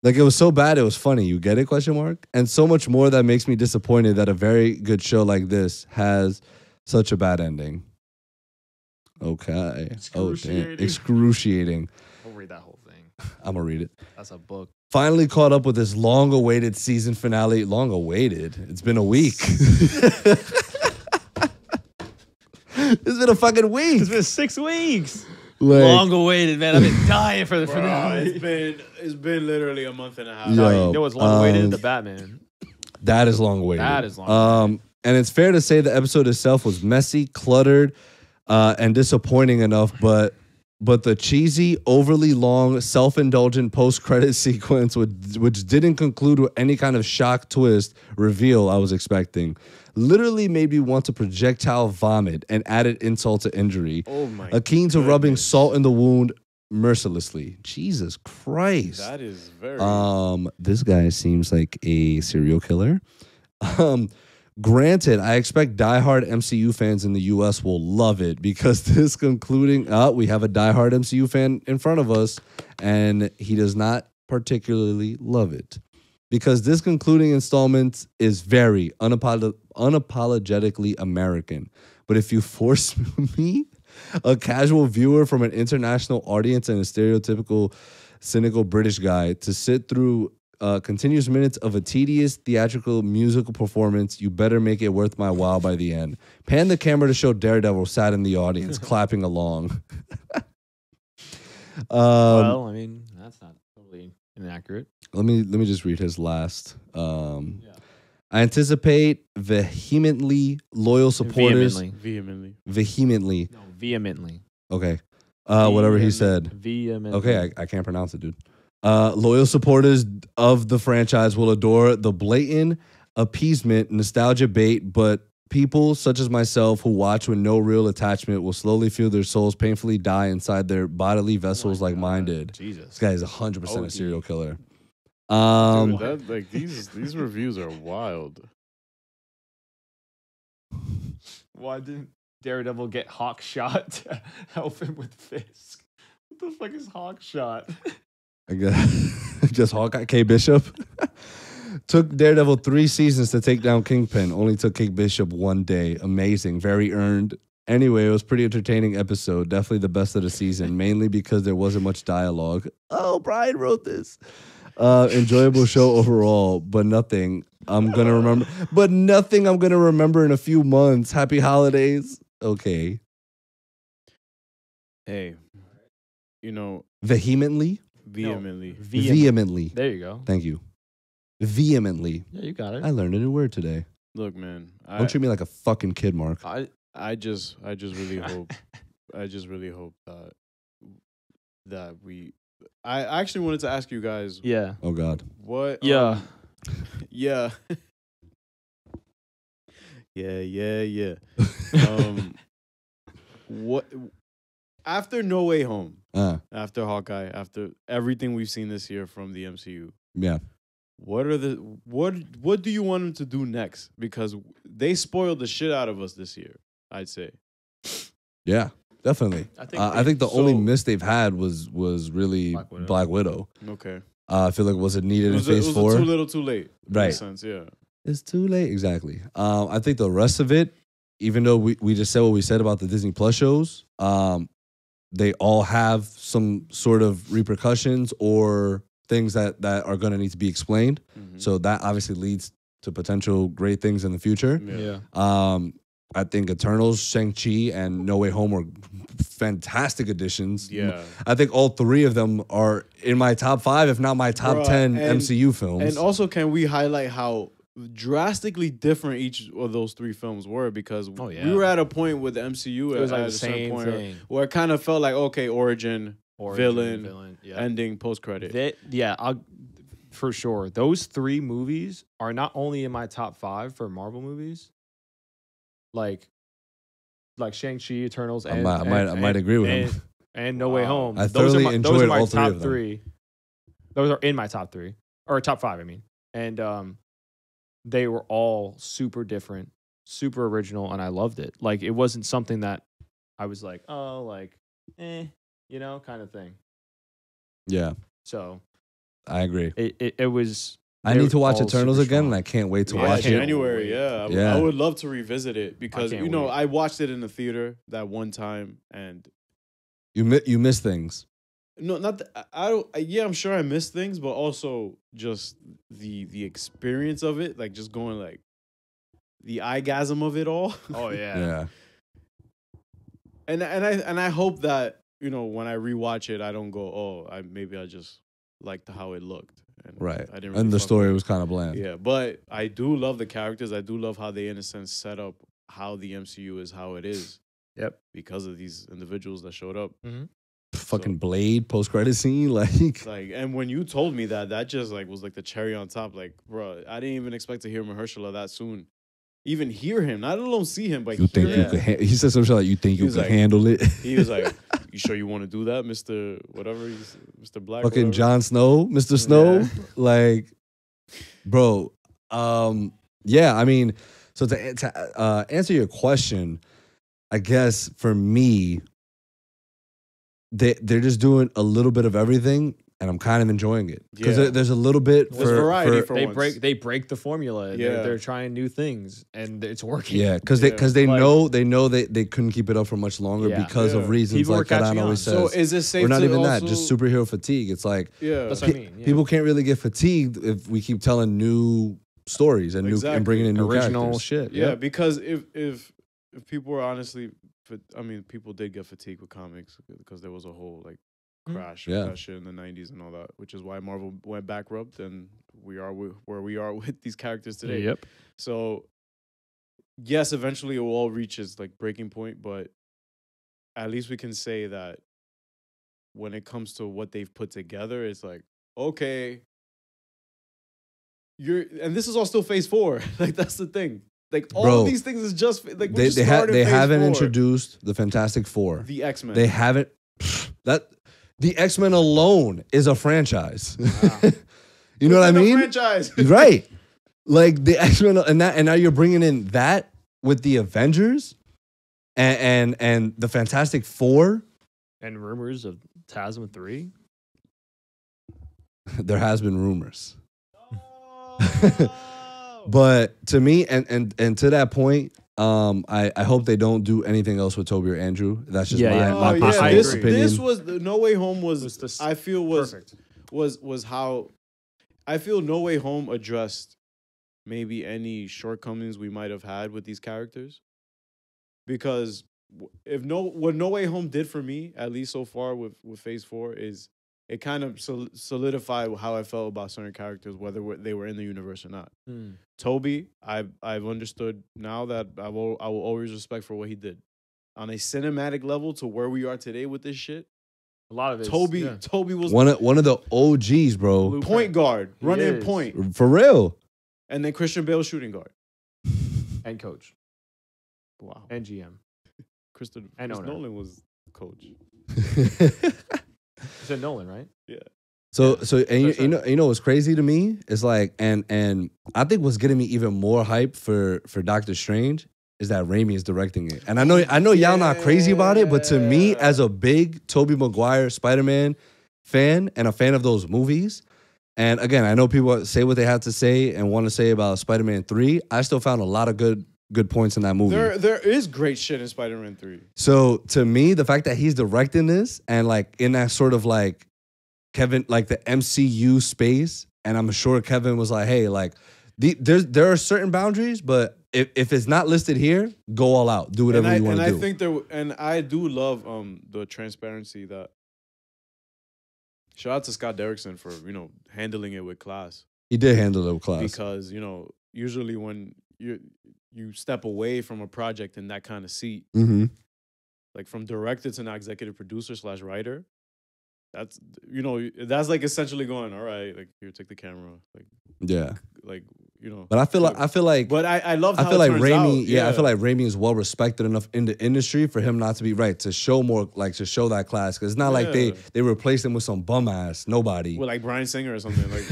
B: Like it was so bad, it was funny, you get it, question mark? And so much more that makes me disappointed that a very good show like this has such a bad ending. Okay. Oh, damn. Excruciating.
C: I'll read that whole thing.
B: I'm going to read it.
C: That's a book.
B: Finally caught up with this long-awaited season finale. Long-awaited? It's been a week. It's been a fucking week.
C: It's been 6 weeks.
B: Like,
C: Long awaited, man. I've been dying for the finale.
A: It's been literally a month and a half.
C: No,
B: Yo,
C: you know what's long awaited? The Batman.
B: that is long-awaited.
C: That is long-awaited.
B: And it's fair to say the episode itself was messy, cluttered, and disappointing enough, but the cheesy, overly long, self-indulgent post-credit sequence, which didn't conclude with any kind of shock twist reveal I was expecting, literally made me want to projectile vomit and added insult to injury.
A: Oh my!
B: Akin to rubbing salt in the wound mercilessly. Jesus Christ.
A: That is very.
B: This guy seems like a serial killer. Granted, I expect diehard MCU fans in the US will love it because this concluding, we have a diehard MCU fan in front of us and he does not particularly love it. Because this concluding installment is very unapologetically American. But if you force me, a casual viewer from an international audience and a stereotypical cynical British guy, to sit through continuous minutes of a tedious theatrical musical performance, you better make it worth my while by the end. Pan the camera to show Daredevil sat in the audience clapping along.
C: Well, I mean, that's not totally inaccurate.
B: Let me just read his last. I anticipate vehemently loyal supporters.
A: Vehemently.
C: No, vehemently.
B: Okay. Whatever he said.
C: Vehemently.
B: Okay, I can't pronounce it, dude. Loyal supporters of the franchise will adore the blatant appeasement, nostalgia bait, but people such as myself who watch with no real attachment will slowly feel their souls painfully die inside their bodily vessels like mine did.
C: Jesus.
B: This guy is 100% a serial killer.
A: Dude, like these reviews are wild.
C: Why didn't Daredevil get Hawk shot to help him with Fisk? What the fuck is Hawk shot?
B: I guess just Hawkeye. K. Bishop took Daredevil 3 seasons to take down Kingpin. Only took Kate Bishop 1 day. Amazing, very earned. Anyway, it was a pretty entertaining episode. Definitely the best of the season, mainly because there wasn't much dialogue. Oh, Brian wrote this. Enjoyable show overall, but nothing I'm gonna remember. But nothing I'm gonna remember in a few months. Happy holidays. Okay.
A: Hey, you know,
B: Vehemently.
A: vehemently.
C: There you go.
B: Thank you. Vehemently.
C: Yeah, you got it.
B: I learned a new word today.
A: Look, man.
B: Don't treat me like a fucking kid, Mark.
A: I just really hope. I just really hope that that I actually wanted to ask you guys
C: Yeah.
B: Oh God.
A: what.
C: Yeah.
A: Yeah. Yeah. What after No Way Home, after Hawkeye, after everything we've seen this year from the MCU,
B: Yeah.
A: what do you want them to do next? Because they spoiled the shit out of us this year, I'd say.
B: Yeah. Definitely. I think the only miss they've had was really Black Widow.
A: Okay.
B: I feel like was it needed in Phase
A: it was
B: 4?
A: Too little, too late.
B: Right.
A: In a sense, yeah.
B: It's too late. Exactly. I think the rest of it, even though we just said what we said about the Disney Plus shows, they all have some sort of repercussions or things that are going to need to be explained.
A: Mhm.
B: So that obviously leads to potential great things in the future.
C: Yeah.
B: I think Eternals, Shang-Chi, and No Way Home were fantastic additions.
A: Yeah.
B: I think all three of them are in my top 5, if not my top
A: Bruh,
B: 10
A: and-
B: MCU films.
A: And also, can we highlight how drastically different each of those 3 films were? Because
C: Oh, yeah.
A: we were at a point with the MCU
C: It was
A: at
C: like
A: a
C: the
A: certain
C: same
A: point
C: thing.
A: where it kind of felt like, okay, origin, villain,
C: Yeah.
A: ending, post-credit.
C: For sure. Those 3 movies are not only in my top 5 for Marvel movies, like Shang-Chi, Eternals,
B: I might agree with him.
C: and No Way
A: Wow.
C: Home.
B: I
C: those
B: thoroughly
C: are my
B: enjoyed all 3
C: top
B: of them.
C: 3. Those are in my top 3 or top 5. I mean, and they were all super different, super original, and I loved it. Like it wasn't something that I was like, oh, like, kind of thing.
B: Yeah,
C: So
B: I agree.
C: it was.
B: I
C: they
B: need to
C: were
B: watch
C: all
B: Eternals
C: super
B: again,
C: strong.
B: and I can't wait to
A: Yeah,
B: watch it.
A: January, yeah.
B: Yeah.
A: I would love to revisit it because,
C: can't
A: you know,
C: wait.
A: I watched it in the theater that one time and
B: You miss things.
A: no, not I don't. Yeah, I'm sure I missed things, but also just the experience of it, like just going like the eyegasm of it all.
C: Oh yeah.
B: Yeah.
A: And I hope that, you know, when I rewatch it, I don't go, oh, I just liked how it looked. And
B: Right.
A: I didn't really
B: And the
A: fuck
B: story
A: with it.
B: was kind of bland.
A: Yeah, but I do love the characters. I do love how they, in a sense, set up how the MCU is how it is.
C: Yep.
A: Because of these individuals that showed up.
B: Fucking Blade post credit scene, like
A: Like, and when you told me that just like was like the cherry on top. Like, bro, I didn't even expect to hear Mahershala that soon. Even hear him, not alone see him, but
B: you think
A: hear
B: you
A: him.
B: could. He said some shit like, "You think
A: He
B: you
A: was
B: could
A: like-
B: handle it?"
A: He was like, "You sure you want to do that, Mister Whatever, Mister Black?"
B: Fucking
A: whatever?
B: Jon Snow, Mr. Snow,
A: Yeah.
B: like, bro. Yeah, I mean, so to answer your question, I guess for me, they're just doing a little bit of everything, and I'm kind of enjoying it because
A: Yeah.
B: there's a little bit
A: There's variety for
C: They
A: once.
C: break the formula.
A: Yeah.
C: They're trying new things and it's working.
B: yeah, because
A: Yeah.
B: they
C: Like-
B: know they couldn't keep it up for much longer
C: Yeah.
B: because of
A: Yeah.
B: reasons
C: People were
B: like Karan
C: catching
B: always
C: on.
B: says.
A: So is it safe?
B: Or not
A: to
B: even
A: also,
B: that, just superhero fatigue. It's like
A: Yeah,
C: That's what I mean. Yeah.
B: people can't really get fatigued if we keep telling new stories and and bringing in new
C: original
B: characters.
C: shit.
A: Yeah,
C: Yep.
A: because if people were honestly, I mean, people did get fatigued with comics because there was a whole like crash with
B: Yeah.
A: that shit in the '90s and all that, which is why Marvel went bankrupt and we are where we are with these characters today.
C: Yep.
A: So yes, eventually it will all reach its like breaking point, but at least we can say that when it comes to what they've put together, it's like, okay, and this is all still phase 4. Like that's the thing. Like all
B: Bro,
A: of these things is just like we
B: They
A: just
B: they,
A: started
B: they
A: phase
B: haven't
A: 4.
B: introduced the Fantastic Four.
A: The X-Men.
B: They haven't. That the X-Men alone is a franchise. You know what I
A: Within a
B: mean?
A: Franchise.
B: Right. Like the X-Men and now you're bringing in that with the Avengers and the Fantastic Four.
C: And rumors of Tasman 3.
B: There has been rumors. But to me, and to that point, I hope they don't do anything else with Toby or Andrew. That's just my
A: Oh
B: personal
A: yeah, this
B: opinion.
A: this was No Way Home was
C: Was this
A: I feel was
C: perfect.
A: was how I feel No Way Home addressed maybe any shortcomings we might have had with these characters. Because what No Way Home did for me, at least so far with Phase 4, is it kind of solidified how I felt about certain characters, whether they were in the universe or not. Toby, I've understood now that I will always respect for what he did. On a cinematic level to where we are today with this shit,
C: A lot of it.
A: Toby was
B: one of the OGs, bro.
A: point guard,
C: He
A: run in
C: is.
A: point,
B: For real.
A: and then Christian Bale shooting guard.
C: And coach.
A: Wow.
C: And GM.
A: Chris
C: And owner.
A: Nolan was coach.
C: You said Nolan, right?
B: So and
C: That's
B: you know what's crazy to me is like and I think what's getting me even more hype for Doctor Strange is that Raimi is directing it. And I know y'all not crazy about it, but to me as a big Tobey Maguire Spider-Man fan and a fan of those movies, and again, I know people say what they have to say and want to say about Spider-Man 3, I still found a lot of good points in that movie.
A: There is great shit in Spider-Man 3.
B: So to me, the fact that he's directing this and like in that sort of like Kevin, like the MCU space, and I'm sure Kevin was like, hey, like there are certain boundaries, but if it's not listed here, go all out. Do whatever you want to do.
A: And I do love the transparency that shout out to Scott Derrickson for, handling it with class.
B: He did handle it with class.
A: Because, usually when you step away from a project in that kind of seat,
B: Mm-hmm.
A: like from director to now executive producer / writer, that's like essentially going, all right, like here, take the camera,
B: Yeah.
A: But
B: I feel like
A: but I love how
B: I feel
A: it
B: like
A: turns
B: Raimi,
A: out.
B: I feel like Raimi is well respected enough in the industry for him not to be to show more, like to show that class. Because it's not like they replaced him with some bum ass nobody.
A: With like Bryan Singer or something. Like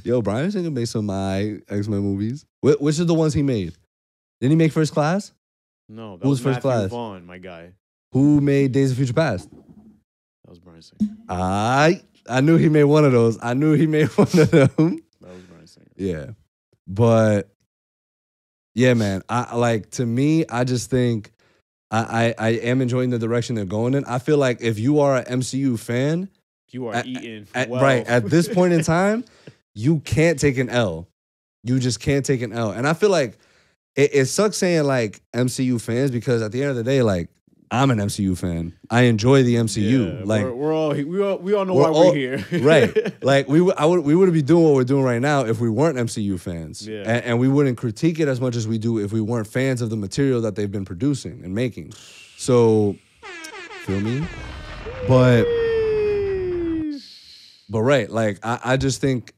B: Yo, Bryan Singer made some X-Men movies. Which are the ones he made? Didn't he make First Class?
A: No, that
B: Who
A: was
B: was First
A: Matthew
B: Class?
A: Vaughn, my guy.
B: Who made Days of Future Past?
A: That was Bryan Singer.
B: I knew he made one of those. I knew he made one of them.
A: That was Bryan Singer.
B: Yeah. But yeah, man. To me, I just think I am enjoying the direction they're going in. I feel like if you are an MCU fan,
A: You are eating
B: right at this point in time, you can't take an L. You just can't take an L. And I feel like it sucks saying like MCU fans because at the end of the day, like I'm an MCU fan. I enjoy the MCU.
A: Yeah,
B: like
A: we all know why we're here.
B: Right. Like we wouldn't be doing what we're doing right now if we weren't MCU fans.
A: Yeah.
B: And we wouldn't critique it as much as we do if we weren't fans of the material that they've been producing and making. So, feel me? But right, like I just think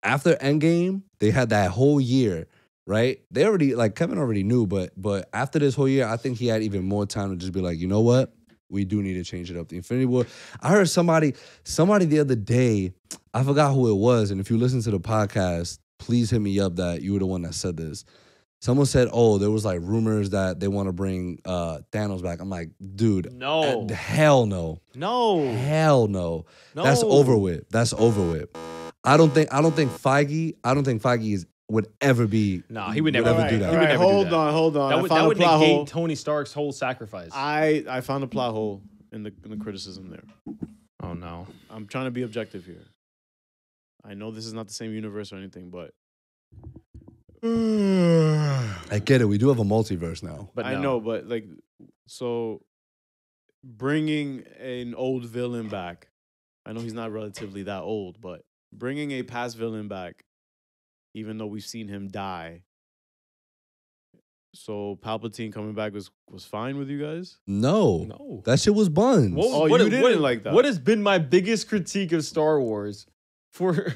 B: after Endgame, they had that whole year, right? They already, like Kevin already knew, but after this whole year, I think he had even more time to just be like, you know what? We do need to change it up. The Infinity War. I heard somebody the other day, I forgot who it was, and if you listen to the podcast, please hit me up that you were the one that said this. Someone said, oh, there was like rumors that they want to bring Thanos back. I'm like, dude,
C: No.
B: hell no.
C: No.
B: Hell no.
C: No.
B: That's over with. I don't think Feige would ever be.
C: No, he would never
B: do
C: do
B: that.
C: that.
A: All right,
C: never do
A: hold
C: that.
A: on.
C: That
A: I
C: would,
A: found
C: that
A: a
C: would
A: plot
C: negate
A: hole.
C: Tony Stark's whole sacrifice.
A: I found a plot hole in the criticism there.
C: Oh, no.
A: I'm trying to be objective here. I know this is not the same universe or anything, but
B: I get it. We do have a multiverse now.
C: But
A: I
C: no.
A: know, but so bringing an old villain back. I know he's not relatively that old, but bringing a past villain back, even though we've seen him die. So Palpatine coming back was fine with you guys?
B: No. That shit was buns.
A: Oh, you didn't like that.
C: What has been my biggest critique of Star Wars? For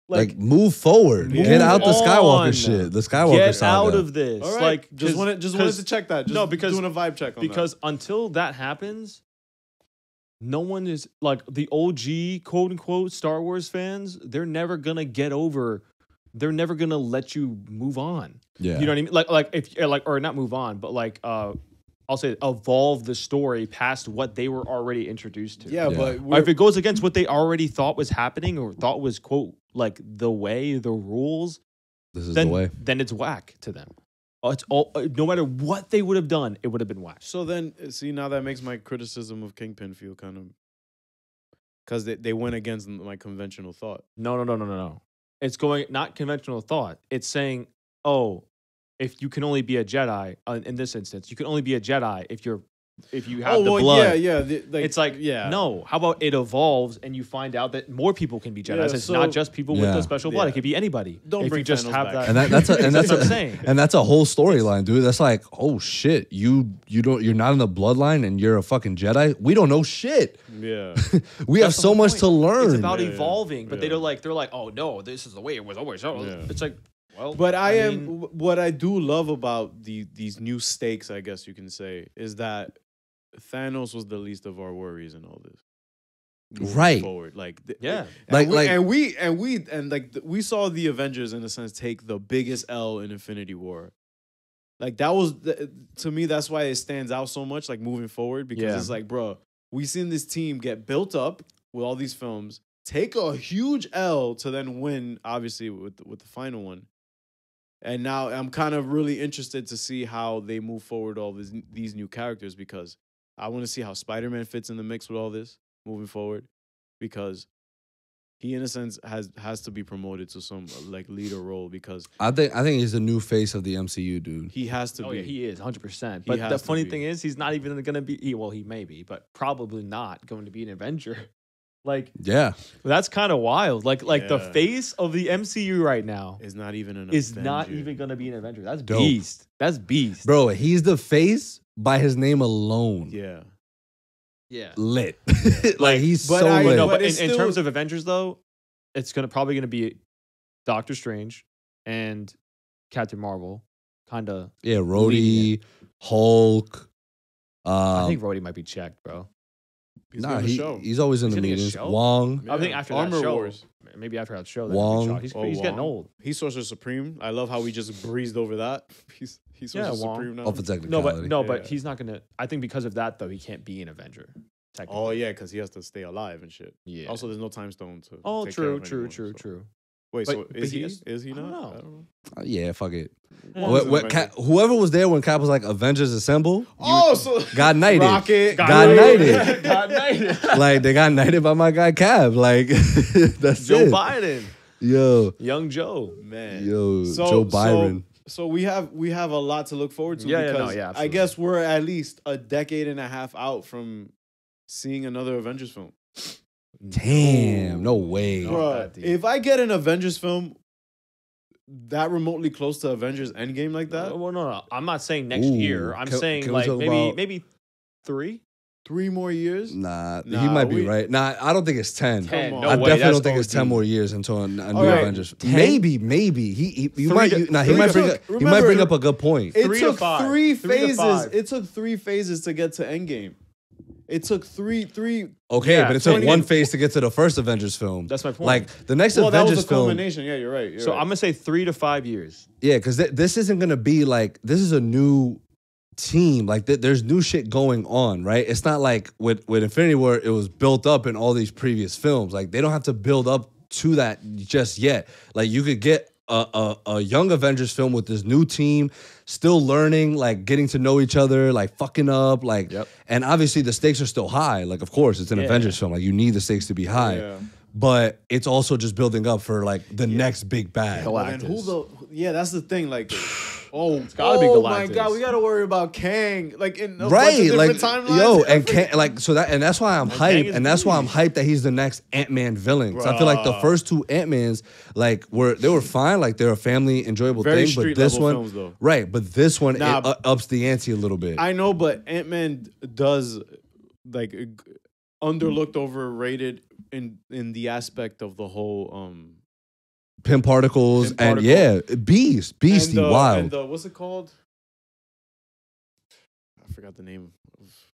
B: like move forward.
A: Move
B: Get out the Skywalker
C: on.
B: shit. The Skywalker
C: Get
B: saga.
C: out of this.
A: All right.
C: Like
A: just wanted to check that. Just doing a vibe check on
C: because until that happens, no one is like the OG quote unquote Star Wars fans. They're never gonna get over. They're never gonna let you move on.
B: Yeah.
C: You know what I mean? Like if or not move on, but like I'll say evolve the story past what they were already introduced to.
A: Yeah, but
C: Or if it goes against what they already thought was happening or thought was quote like the way, the rules,
B: This is
C: then,
B: the way.
C: then it's whack to them. It's all no matter what they would have done, it would have been whack.
A: so then, see, now that makes my criticism of Kingpin feel kind of... Because they went against my conventional thought.
C: No. It's going not conventional thought. It's saying, oh, if you can only be a Jedi in this instance, you can only be a Jedi if you're if you have the blood. It's like, no. How about it evolves and you find out that more people can be Jedi?
A: Yeah,
C: It's not just people with the special blood. It could be anybody.
A: Don't
C: if
A: bring
C: you just
A: Thanos
C: have
A: back.
C: that.
B: And that's
C: what I'm saying.
B: And that's a whole storyline, dude. That's like, oh shit, you're not in the bloodline and you're a fucking Jedi. We don't know shit.
A: Yeah.
B: We have
C: That's the
B: so
C: whole
B: much
C: point.
B: to learn.
C: It's about
A: Yeah,
C: evolving, but
A: yeah.
C: they're like, oh no, this is the way it was always.
A: Yeah.
C: It's like, well,
A: But
C: mean,
A: what I do love about these new stakes, I guess you can say, is that Thanos was the least of our worries in all this. Moving
B: Right.
A: forward, like
C: Yeah.
A: we saw the Avengers in a sense take the biggest L in Infinity War. Like that was to me, that's why it stands out so much. Like moving forward, because
C: Yeah.
A: it's like, bro, we seen this team get built up with all these films, take a huge L to then win, obviously with the final one. And now I'm kind of really interested to see how they move forward all these new characters, because I want to see how Spider-Man fits in the mix with all this moving forward, because he in a sense has to be promoted to some like leader role, because
B: I think he's the new face of the MCU, dude.
A: he has to
C: oh
A: be.
C: yeah, he is 100%.
A: He
C: But
A: has
C: the
A: to
C: funny
A: be.
C: thing is, he's not even going to be. He may be, but probably not going to be an Avenger. Like
B: Yeah.
C: that's kind of wild. Like the
A: Yeah.
C: face of the MCU right now
A: is not even an
C: is not
A: Avenger.
C: even going to be an Avenger. That's
B: Dope.
C: beast. That's beast.
B: Bro, he's the face by his name alone.
A: Yeah.
C: Yeah.
B: Lit. like he's
A: but
B: so
A: I-
B: lit.
C: No,
A: But
C: but in
A: it's
C: terms
A: still-
C: of Avengers though, it's probably gonna be Doctor Strange and Captain Marvel, kind of.
B: Yeah,
C: leading
B: Rhodey, Hulk.
C: I think Rhodey might be checked, bro.
A: He's
B: Nah,
A: getting a show.
B: he's always in
C: He's
B: the
C: getting a
B: meetings.
C: show?
B: Wong.
C: I think
A: Yeah.
C: after
A: Armor
C: that show,
A: Wars.
C: maybe after that show, that
B: Wong.
C: might be shot. He's getting
A: Wong.
C: old.
A: He's Sorcerer Supreme. I love how we just breezed over that. He's Sorcerer
C: Wong.
A: Supreme now.
B: Off a
C: No,
B: technicality.
C: but
A: Yeah.
C: he's not gonna. I think because of that though, he can't be an Avenger. Technically.
A: Oh yeah, because he has to stay alive and shit.
C: yeah.
A: Also, there's no time stone to.
C: oh,
A: take care
C: true,
A: of
C: true,
A: anyone,
C: true,
A: so-
C: true.
A: Wait,
C: But-
A: so
C: but
A: is
C: he
A: he?
C: is-
A: Is he
C: I don't
A: not?
C: know.
A: I don't know.
B: Yeah, fuck it.
A: Wong's an Avenger.
B: Whoever was there when Cap was like Avengers Assemble,
A: Oh, so
B: got knighted.
A: Rocket
B: Got knighted.
C: Got knighted.
B: Like they got knighted by my guy Cap. Like that's
C: Joe
B: it.
C: Biden,
B: Yo,
C: young Joe.
A: man.
B: yo,
A: So-
B: Joe Byron.
A: So we have a lot to look forward to,
C: Yeah, yeah, no,
A: because
C: yeah,
A: I
C: absolutely.
A: guess we're at least a decade and a half out from seeing another Avengers film.
B: Damn, no way.
C: Not
A: Bruh,
C: that deep.
A: if I get an Avengers film that remotely close to Avengers Endgame like that,
C: Well, no. I'm not saying next
B: Ooh,
C: year. I'm
B: can-
C: saying
B: can we
C: like
B: talk
C: maybe
B: about-
C: maybe 3.
A: 3 more years.
B: Nah, he
A: Nah,
B: might be
A: we-
B: right. Nah, I don't think it's 10.
C: 10.
A: Come
C: No
A: on.
B: I
C: way.
B: definitely
C: That's
B: don't think it's 10
C: OD.
B: more years until a new
A: Alright,
B: Avengers.
C: 10?
B: Maybe. He might.
C: to-
B: Nah, he
C: three
B: might
C: to-
B: bring. He might
A: remember-
B: bring up a good point.
A: It
C: 3 to
A: took
C: 5.
A: 3
C: 3 to
A: phases.
C: 5.
A: It took 3 phases to get to Endgame. It took three.
B: Okay,
C: Yeah,
B: but it took
A: 20
B: one phase to get to the first Avengers film.
C: That's my point.
B: Like the next
A: Well, that was
B: Avengers
A: a
B: film.
A: culmination. Yeah, you're right. You're
C: So
A: right.
C: I'm gonna say 3 to 5 years.
B: Yeah, because this isn't gonna be like this is a new team. Like there's new shit going on, right? It's not like with Infinity War, it was built up in all these previous films. Like they don't have to build up to that just yet. Like you could get a young Avengers film with this new team, still learning, like getting to know each other, like fucking up, like.
C: Yep.
B: And obviously the stakes are still high. Like of course it's an
C: Yeah.
B: Avengers film. Like you need the stakes to be high.
A: Yeah.
B: But it's also just building up for like the next big bad.
C: Galactus.
A: And who the? Yeah, that's the thing. Like, it's
C: gotta be
A: my
C: Galactus.
A: God, we gotta worry about Kang. Like in a bunch of
B: Right,
A: different
B: like
A: timelines.
B: yo, and Kang, so that's why I'm
C: Kang
B: hyped,
C: is
B: and that's why I'm
C: brilliant.
B: hyped that he's the next Ant-Man villain. 'Cause I feel like the
A: Bruh.
B: first 2 Ant-Mans, like they were fine, like they're a family enjoyable
A: Very
B: thing, but
A: street
B: this
A: level
B: one,
A: films, though.
B: right? But this one
A: Nah,
B: it ups the ante a little bit.
A: I know, but Ant-Man does like underlooked, overrated in the aspect of the whole
B: Pin particles
A: Pin
B: and
A: particle.
B: beastie,
A: and the,
B: wild.
A: And the, what's it called? I forgot the name.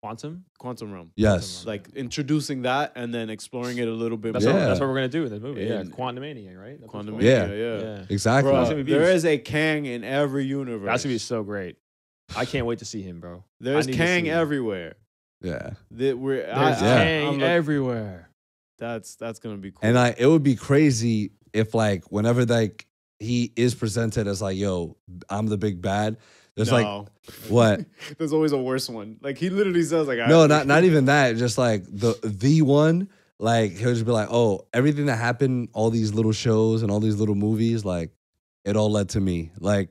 C: Quantum.
A: Quantum Realm.
B: Yes,
A: Like introducing that and then exploring it a little bit
C: That's,
A: more.
C: what,
B: Yeah.
C: that's what we're gonna do in this movie. Yeah,
A: And-
C: Quantumania, right? That's what
A: Quantum
C: it's
B: Yeah.
A: Mania,
C: called.
A: yeah.
B: exactly.
A: Bro,
C: That's gonna be
A: there
C: beast.
A: is a Kang in every universe.
C: That's gonna be so great. I can't wait to see him, bro.
A: There's
C: I need to
A: Kang
C: see him.
A: everywhere.
B: Yeah,
A: That we're
C: There's
B: Yeah.
C: Kang everywhere.
A: That's gonna be cool.
B: and it would be crazy if like whenever like he is presented as like, yo, I'm the big bad. There's like
A: No.
B: what?
A: There's always a worse one. Like he literally says like
B: No, not even that. Just like the one. Like he'll just be like, oh, everything that happened, all these little shows and all these little movies, like it all led to me. Like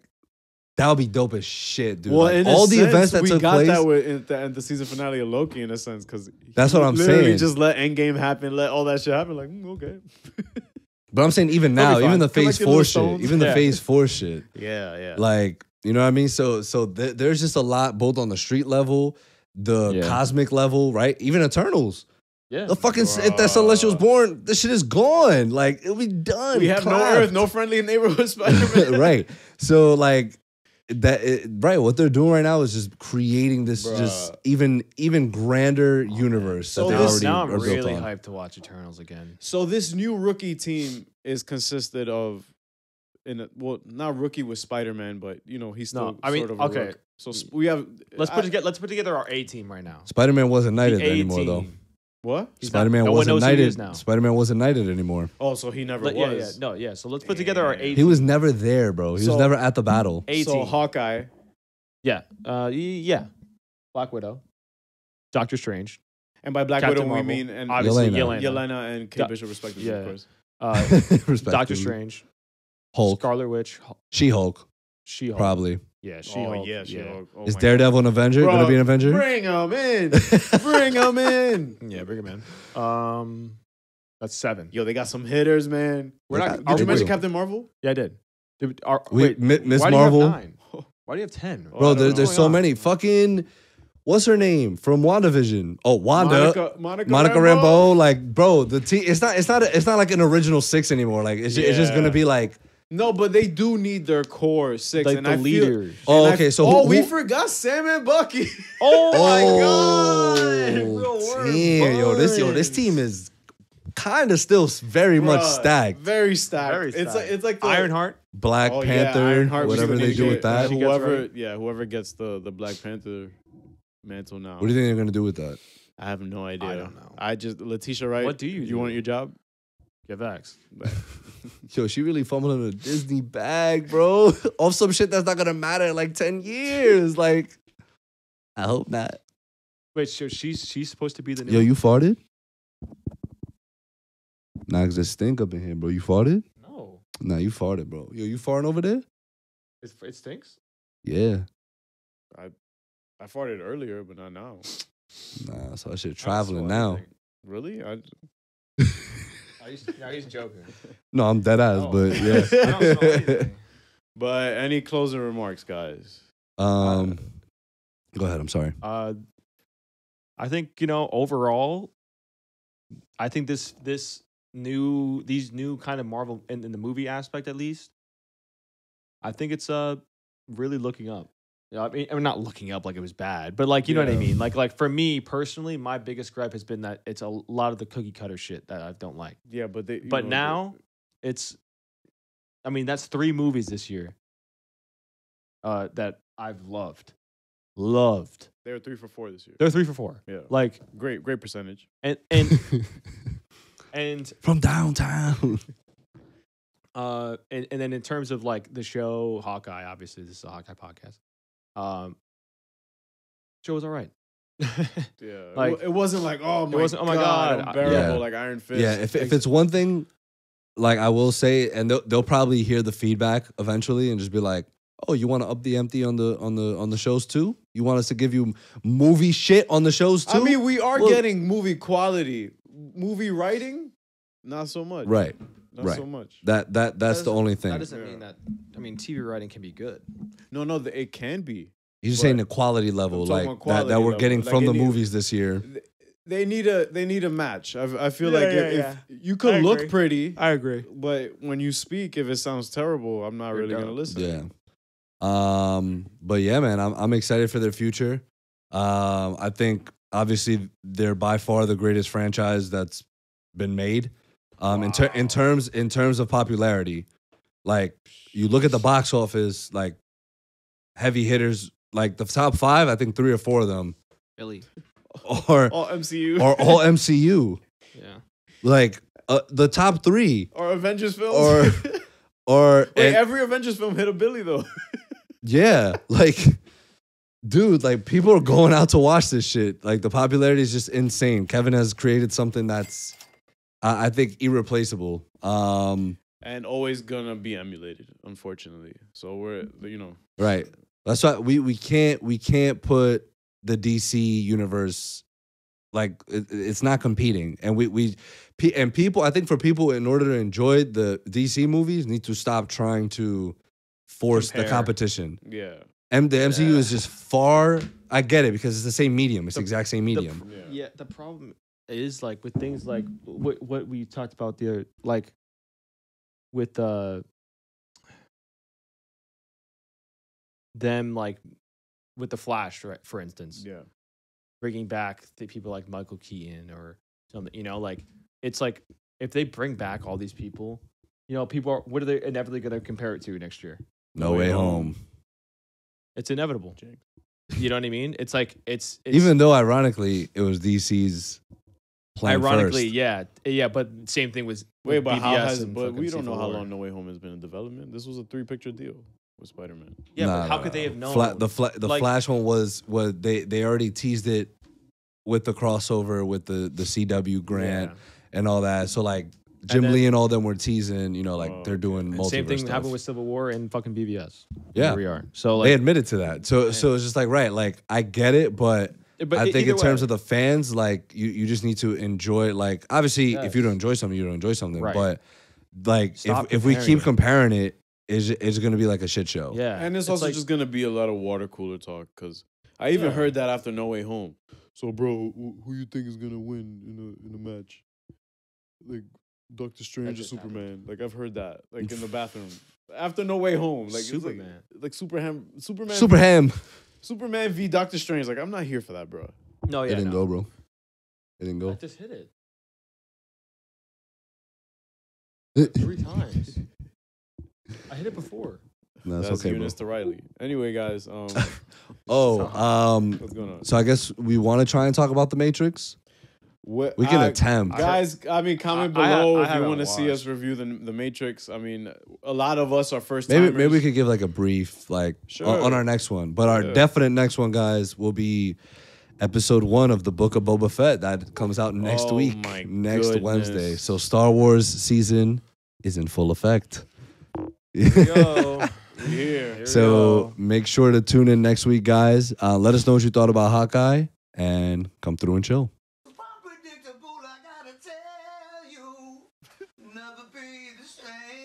B: That would be dope as shit, dude.
A: Well,
B: Like,
A: in
B: all
A: a
B: the
A: sense,
B: events that
A: we
B: took
A: got
B: place.
A: that with in the season finale of Loki in a sense because
B: That's what I'm
A: literally
B: saying.
A: just let Endgame happen, let all that shit happen. Like okay,
B: But I'm saying even
A: They'll be
B: now,
A: fine.
B: even the
A: Collect
B: Phase
A: your
B: 4
A: little
B: shit,
A: stones.
B: even the
C: Yeah.
B: Phase 4 shit.
A: yeah.
B: Like, you know what I mean? So there's just a lot both on the street level, the
C: Yeah.
B: cosmic level, right? Even Eternals.
C: Yeah.
B: The fucking if that Celestial was born, this shit is gone. Like it'll be done.
A: we have no
B: clapped.
A: Earth, no friendly neighborhood Spider-Man.
B: Right. So like right, what they're doing right now is just creating this
A: Bruh.
B: just even grander universe
A: So
B: that they
A: this-
B: already
C: now I'm
B: are built
C: really
B: on.
C: hyped to watch Eternals again.
A: So this new rookie team is consisted of, not rookie with Spider-Man, but you know he's still
C: No, I mean,
A: sort of
C: okay.
A: a rook. So we have
C: Let's put together our A team right now.
B: Spider-Man wasn't knighted
C: The A
B: anymore though.
C: team.
A: what?
C: He's not-
B: Spider-Man
C: no one
B: wasn't
C: knows who he
B: knighted.
C: is now.
B: Spider-Man wasn't knighted anymore.
A: Oh, so he never
C: Yeah,
A: was.
C: So let's put together our A
B: He
C: team.
B: was never there, bro. He was
A: So-
B: never at the battle.
C: A
A: So
C: team.
A: Hawkeye,
C: Yeah. Yeah. Black Widow. Doctor Strange.
A: and by Black
C: Captain
A: Widow we
C: Marvel.
A: mean and
C: Obviously,
B: Yelena.
A: Yelena and Kate
C: Do-
A: Bishop respectively,
C: yeah.
A: of course.
B: Respectively.
C: Doctor Strange.
B: Hulk,
C: Scarlet Witch.
B: She-Hulk,
C: She-Hulk.
B: probably.
C: Yeah, She-Hulk.
A: Oh yeah, She-Hulk. Oh,
B: Is
A: my
B: Daredevil an Avenger?
A: God.
B: Gonna be an Avenger?
A: Bring him in. Bring him in.
C: Yeah, bring him in. That's 7.
A: Yo, they got some hitters, man.
C: We're not-
A: Did
C: are
A: you
C: we-
A: mention Captain Marvel?
C: Yeah, I did.
B: Wait, Miss
C: why do you have
B: Marvel?
C: 9? Why do you have 10?
A: Oh, I
B: Bro,
A: don't know.
B: there's so
C: going on?
B: many. Fucking, what's her name from WandaVision? Oh, Wanda.
A: Monica
B: Rambeau. Like, bro, the team. It's not like an original 6 anymore. Like, it's just
A: Yeah.
B: gonna be like.
A: No, but they do need their core 6.
C: Like
A: and
C: the
A: I feel,
C: leaders.
B: Oh,
A: and
B: okay. So
A: oh,
B: who,
A: we
B: who-
A: forgot Sam and Bucky.
C: Oh
B: damn, yo, this team is kind of still very much
A: Bruh,
B: stacked.
A: Very stacked.
C: Very
A: It's like the
C: Ironheart.
B: Black
A: Oh, yeah,
B: Panther,
A: Ironheart was
B: whatever
A: gonna
B: they
A: be
B: do
A: good.
B: with that.
C: She gets
A: Whoever gets the Black Panther mantle now.
B: What do you think they're gonna do with that?
A: I have no idea.
C: I don't know.
A: I just Letitia Wright.
C: What do you do?
A: want your job?
C: Get vax.
B: Yo, she really fumbled in a Disney bag, bro. Off some shit that's not gonna matter in like 10 years. Like, I hope not.
C: Wait, so she's supposed to be the new
B: Yo, you farted? Nah, 'cause there's stink up in here, bro. You farted?
C: No.
B: Nah, you farted, bro. Yo, you farting over there?
C: It stinks?
B: Yeah.
A: I farted earlier, but not now.
B: Nah, so that shit traveling now.
A: Really?
C: He's joking.
B: No, I'm dead ass,
C: Oh.
B: but
C: I don't smell
B: yeah.
C: anything.
A: But any closing remarks, guys?
B: Go ahead. I'm sorry.
C: I think, overall, I think these new kind of Marvel in the movie aspect, at least, I think it's really looking up. I mean, not looking up like it was bad, but like, you know what I
A: Yeah.
C: mean? Like for me personally, my biggest gripe has been that it's a lot of the cookie cutter shit that I don't like.
A: Yeah, but they.
C: But now it's, I mean, that's 3 movies this year that I've loved.
A: they were 3 for 4 this year.
C: They're 3 for 4.
A: Yeah,
C: Like,
A: great percentage.
C: and and
B: From downtown.
C: and then in terms of like the show Hawkeye, obviously this is a Hawkeye podcast. Show was all right.
A: Yeah,
C: Like,
A: it wasn't like oh my
C: wasn't, oh my
A: god,
C: God.
A: unbearable
B: Yeah.
A: like Iron Fist.
B: Yeah, if it's one thing, like I will say, and they'll probably hear the feedback eventually and just be like, "Oh, you want to up the ante on the shows too? You want us to give you movie shit on the shows too?"
A: I mean, we are
B: Well-
A: getting movie quality, movie writing, not so much.
B: right.
A: not
B: right.
A: so much.
B: That's the only thing.
C: That doesn't
A: Yeah.
C: mean that. I mean, TV writing can be good.
A: No, it can be.
B: He's just
A: but-
B: saying the quality level,
A: I'm talking
B: like
A: about quality
B: that we're
A: level.
B: getting
A: Like,
B: from
A: it
B: the
A: need-
B: movies this year.
A: They need a match. I feel
C: Yeah,
A: like
C: yeah,
A: if you could
C: I
A: look
C: agree.
A: pretty,
C: I agree.
A: but when you speak, if it sounds terrible, I'm not
C: You're
A: really gonna
C: dumb.
A: listen.
B: Yeah. But yeah, man, I'm excited for their future. I think obviously they're by far the greatest franchise that's been made. In terms of popularity, like you look at the box office, like heavy hitters, like the top 5, I think 3 or 4 of them
C: Really?
B: are
A: All MCU
B: all MCU.
C: Yeah.
B: Like the top 3
A: or Avengers films.
B: or
A: Wait,
B: and-
A: every Avengers film hit a Billy though.
B: yeah, like dude, like people are going out to watch this shit. Like the popularity is just insane. Kevin has created something that's I think irreplaceable.
A: and always gonna be emulated, unfortunately. So we're
B: Right. That's why we can't put the DC universe like it's not competing, and and people. I think for people, in order to enjoy the DC movies, need to stop trying to force the
C: Compare.
B: competition.
A: yeah.
B: And the MCU is just far. I get it because it's the same medium. It's the exact same medium.
C: Yeah, the problem is like with things like what we talked about the other, like with them like with the Flash, right, for instance,
A: Yeah.
C: bringing back the people like Michael Keaton or something, like it's like if they bring back all these people, people are, what are they inevitably going to compare it to next year?
B: No Way Home.
C: It's inevitable. You know what I mean? It's like it's
B: Even though ironically it was DC's plan
C: ironically,
B: first.
C: yeah, but same thing was
A: Wait,
C: with
A: but how
C: BVS
A: has?
C: and
A: But
C: fucking
A: we don't know
C: Civil
A: how
C: War.
A: long No Way Home has been in development. This was a 3-picture deal with Spider-Man.
C: Yeah,
B: Nah,
C: but how
B: nah,
C: could they
B: nah.
C: have known?
B: The
C: Like-
B: Flash one was they already teased it with the crossover with the CW grant and all that. So like Jim
C: then-
B: Lee and all them were teasing, like
A: Oh,
B: they're doing
C: And
B: multiverse
C: same thing
B: stuff.
C: happened with Civil War and fucking BVS.
B: Yeah.
C: Here we are. So
B: They
C: like,
B: admitted to that. So it's just like right, like I get it, but I think in terms of the fans, like you just need to enjoy. Like obviously, if you don't enjoy something, you don't enjoy something.
C: Right.
B: But like
C: Stop
B: if we keep
C: comparing
B: comparing it, it's going to be like a shit show.
C: yeah,
A: And it's also
C: like,
A: just gonna be a lot of water cooler talk because I even heard that after No Way Home. So, bro, who you think is gonna win in a match? Like Doctor Strange or
C: just
A: Superman? Like I've heard that, like in the bathroom after No Way Home. Like
C: Superman.
A: it's like Superman,
B: Super ham.
A: Superman v Doctor Strange. Like I'm not here for that, bro.
C: no,
B: It
C: yeah,
B: didn't
C: no.
B: go, bro. It didn't
C: I
B: go.
C: just hit it 3 times. I hit it before.
B: No, it's
A: That's
B: okay, bro.
A: Eunice to Riley. Anyway, guys,
B: Oh,
A: what's going on?
B: so I guess we want to try and talk about the Matrix.
A: What,
B: We can attempt.
A: Guys, I mean, comment
C: I
A: below if you
C: haven't
A: want to see
C: watched.
A: us review the Matrix. I mean, a lot of us are first
B: Maybe
A: timers.
B: we could give like a brief like
A: Sure.
B: on our next one. But our
A: Yeah.
B: definite next one, guys, will be episode 1 of the Book of Boba Fett that comes out next
A: Oh
B: week,
A: my
B: next
A: goodness.
B: Wednesday. So Star Wars season is in full effect.
C: Yo.
A: Here.
B: So make sure to tune in next week, guys. Let us know what you thought about Hawkeye and come through and chill.
D: Unpredictable, I gotta tell you, never be the same.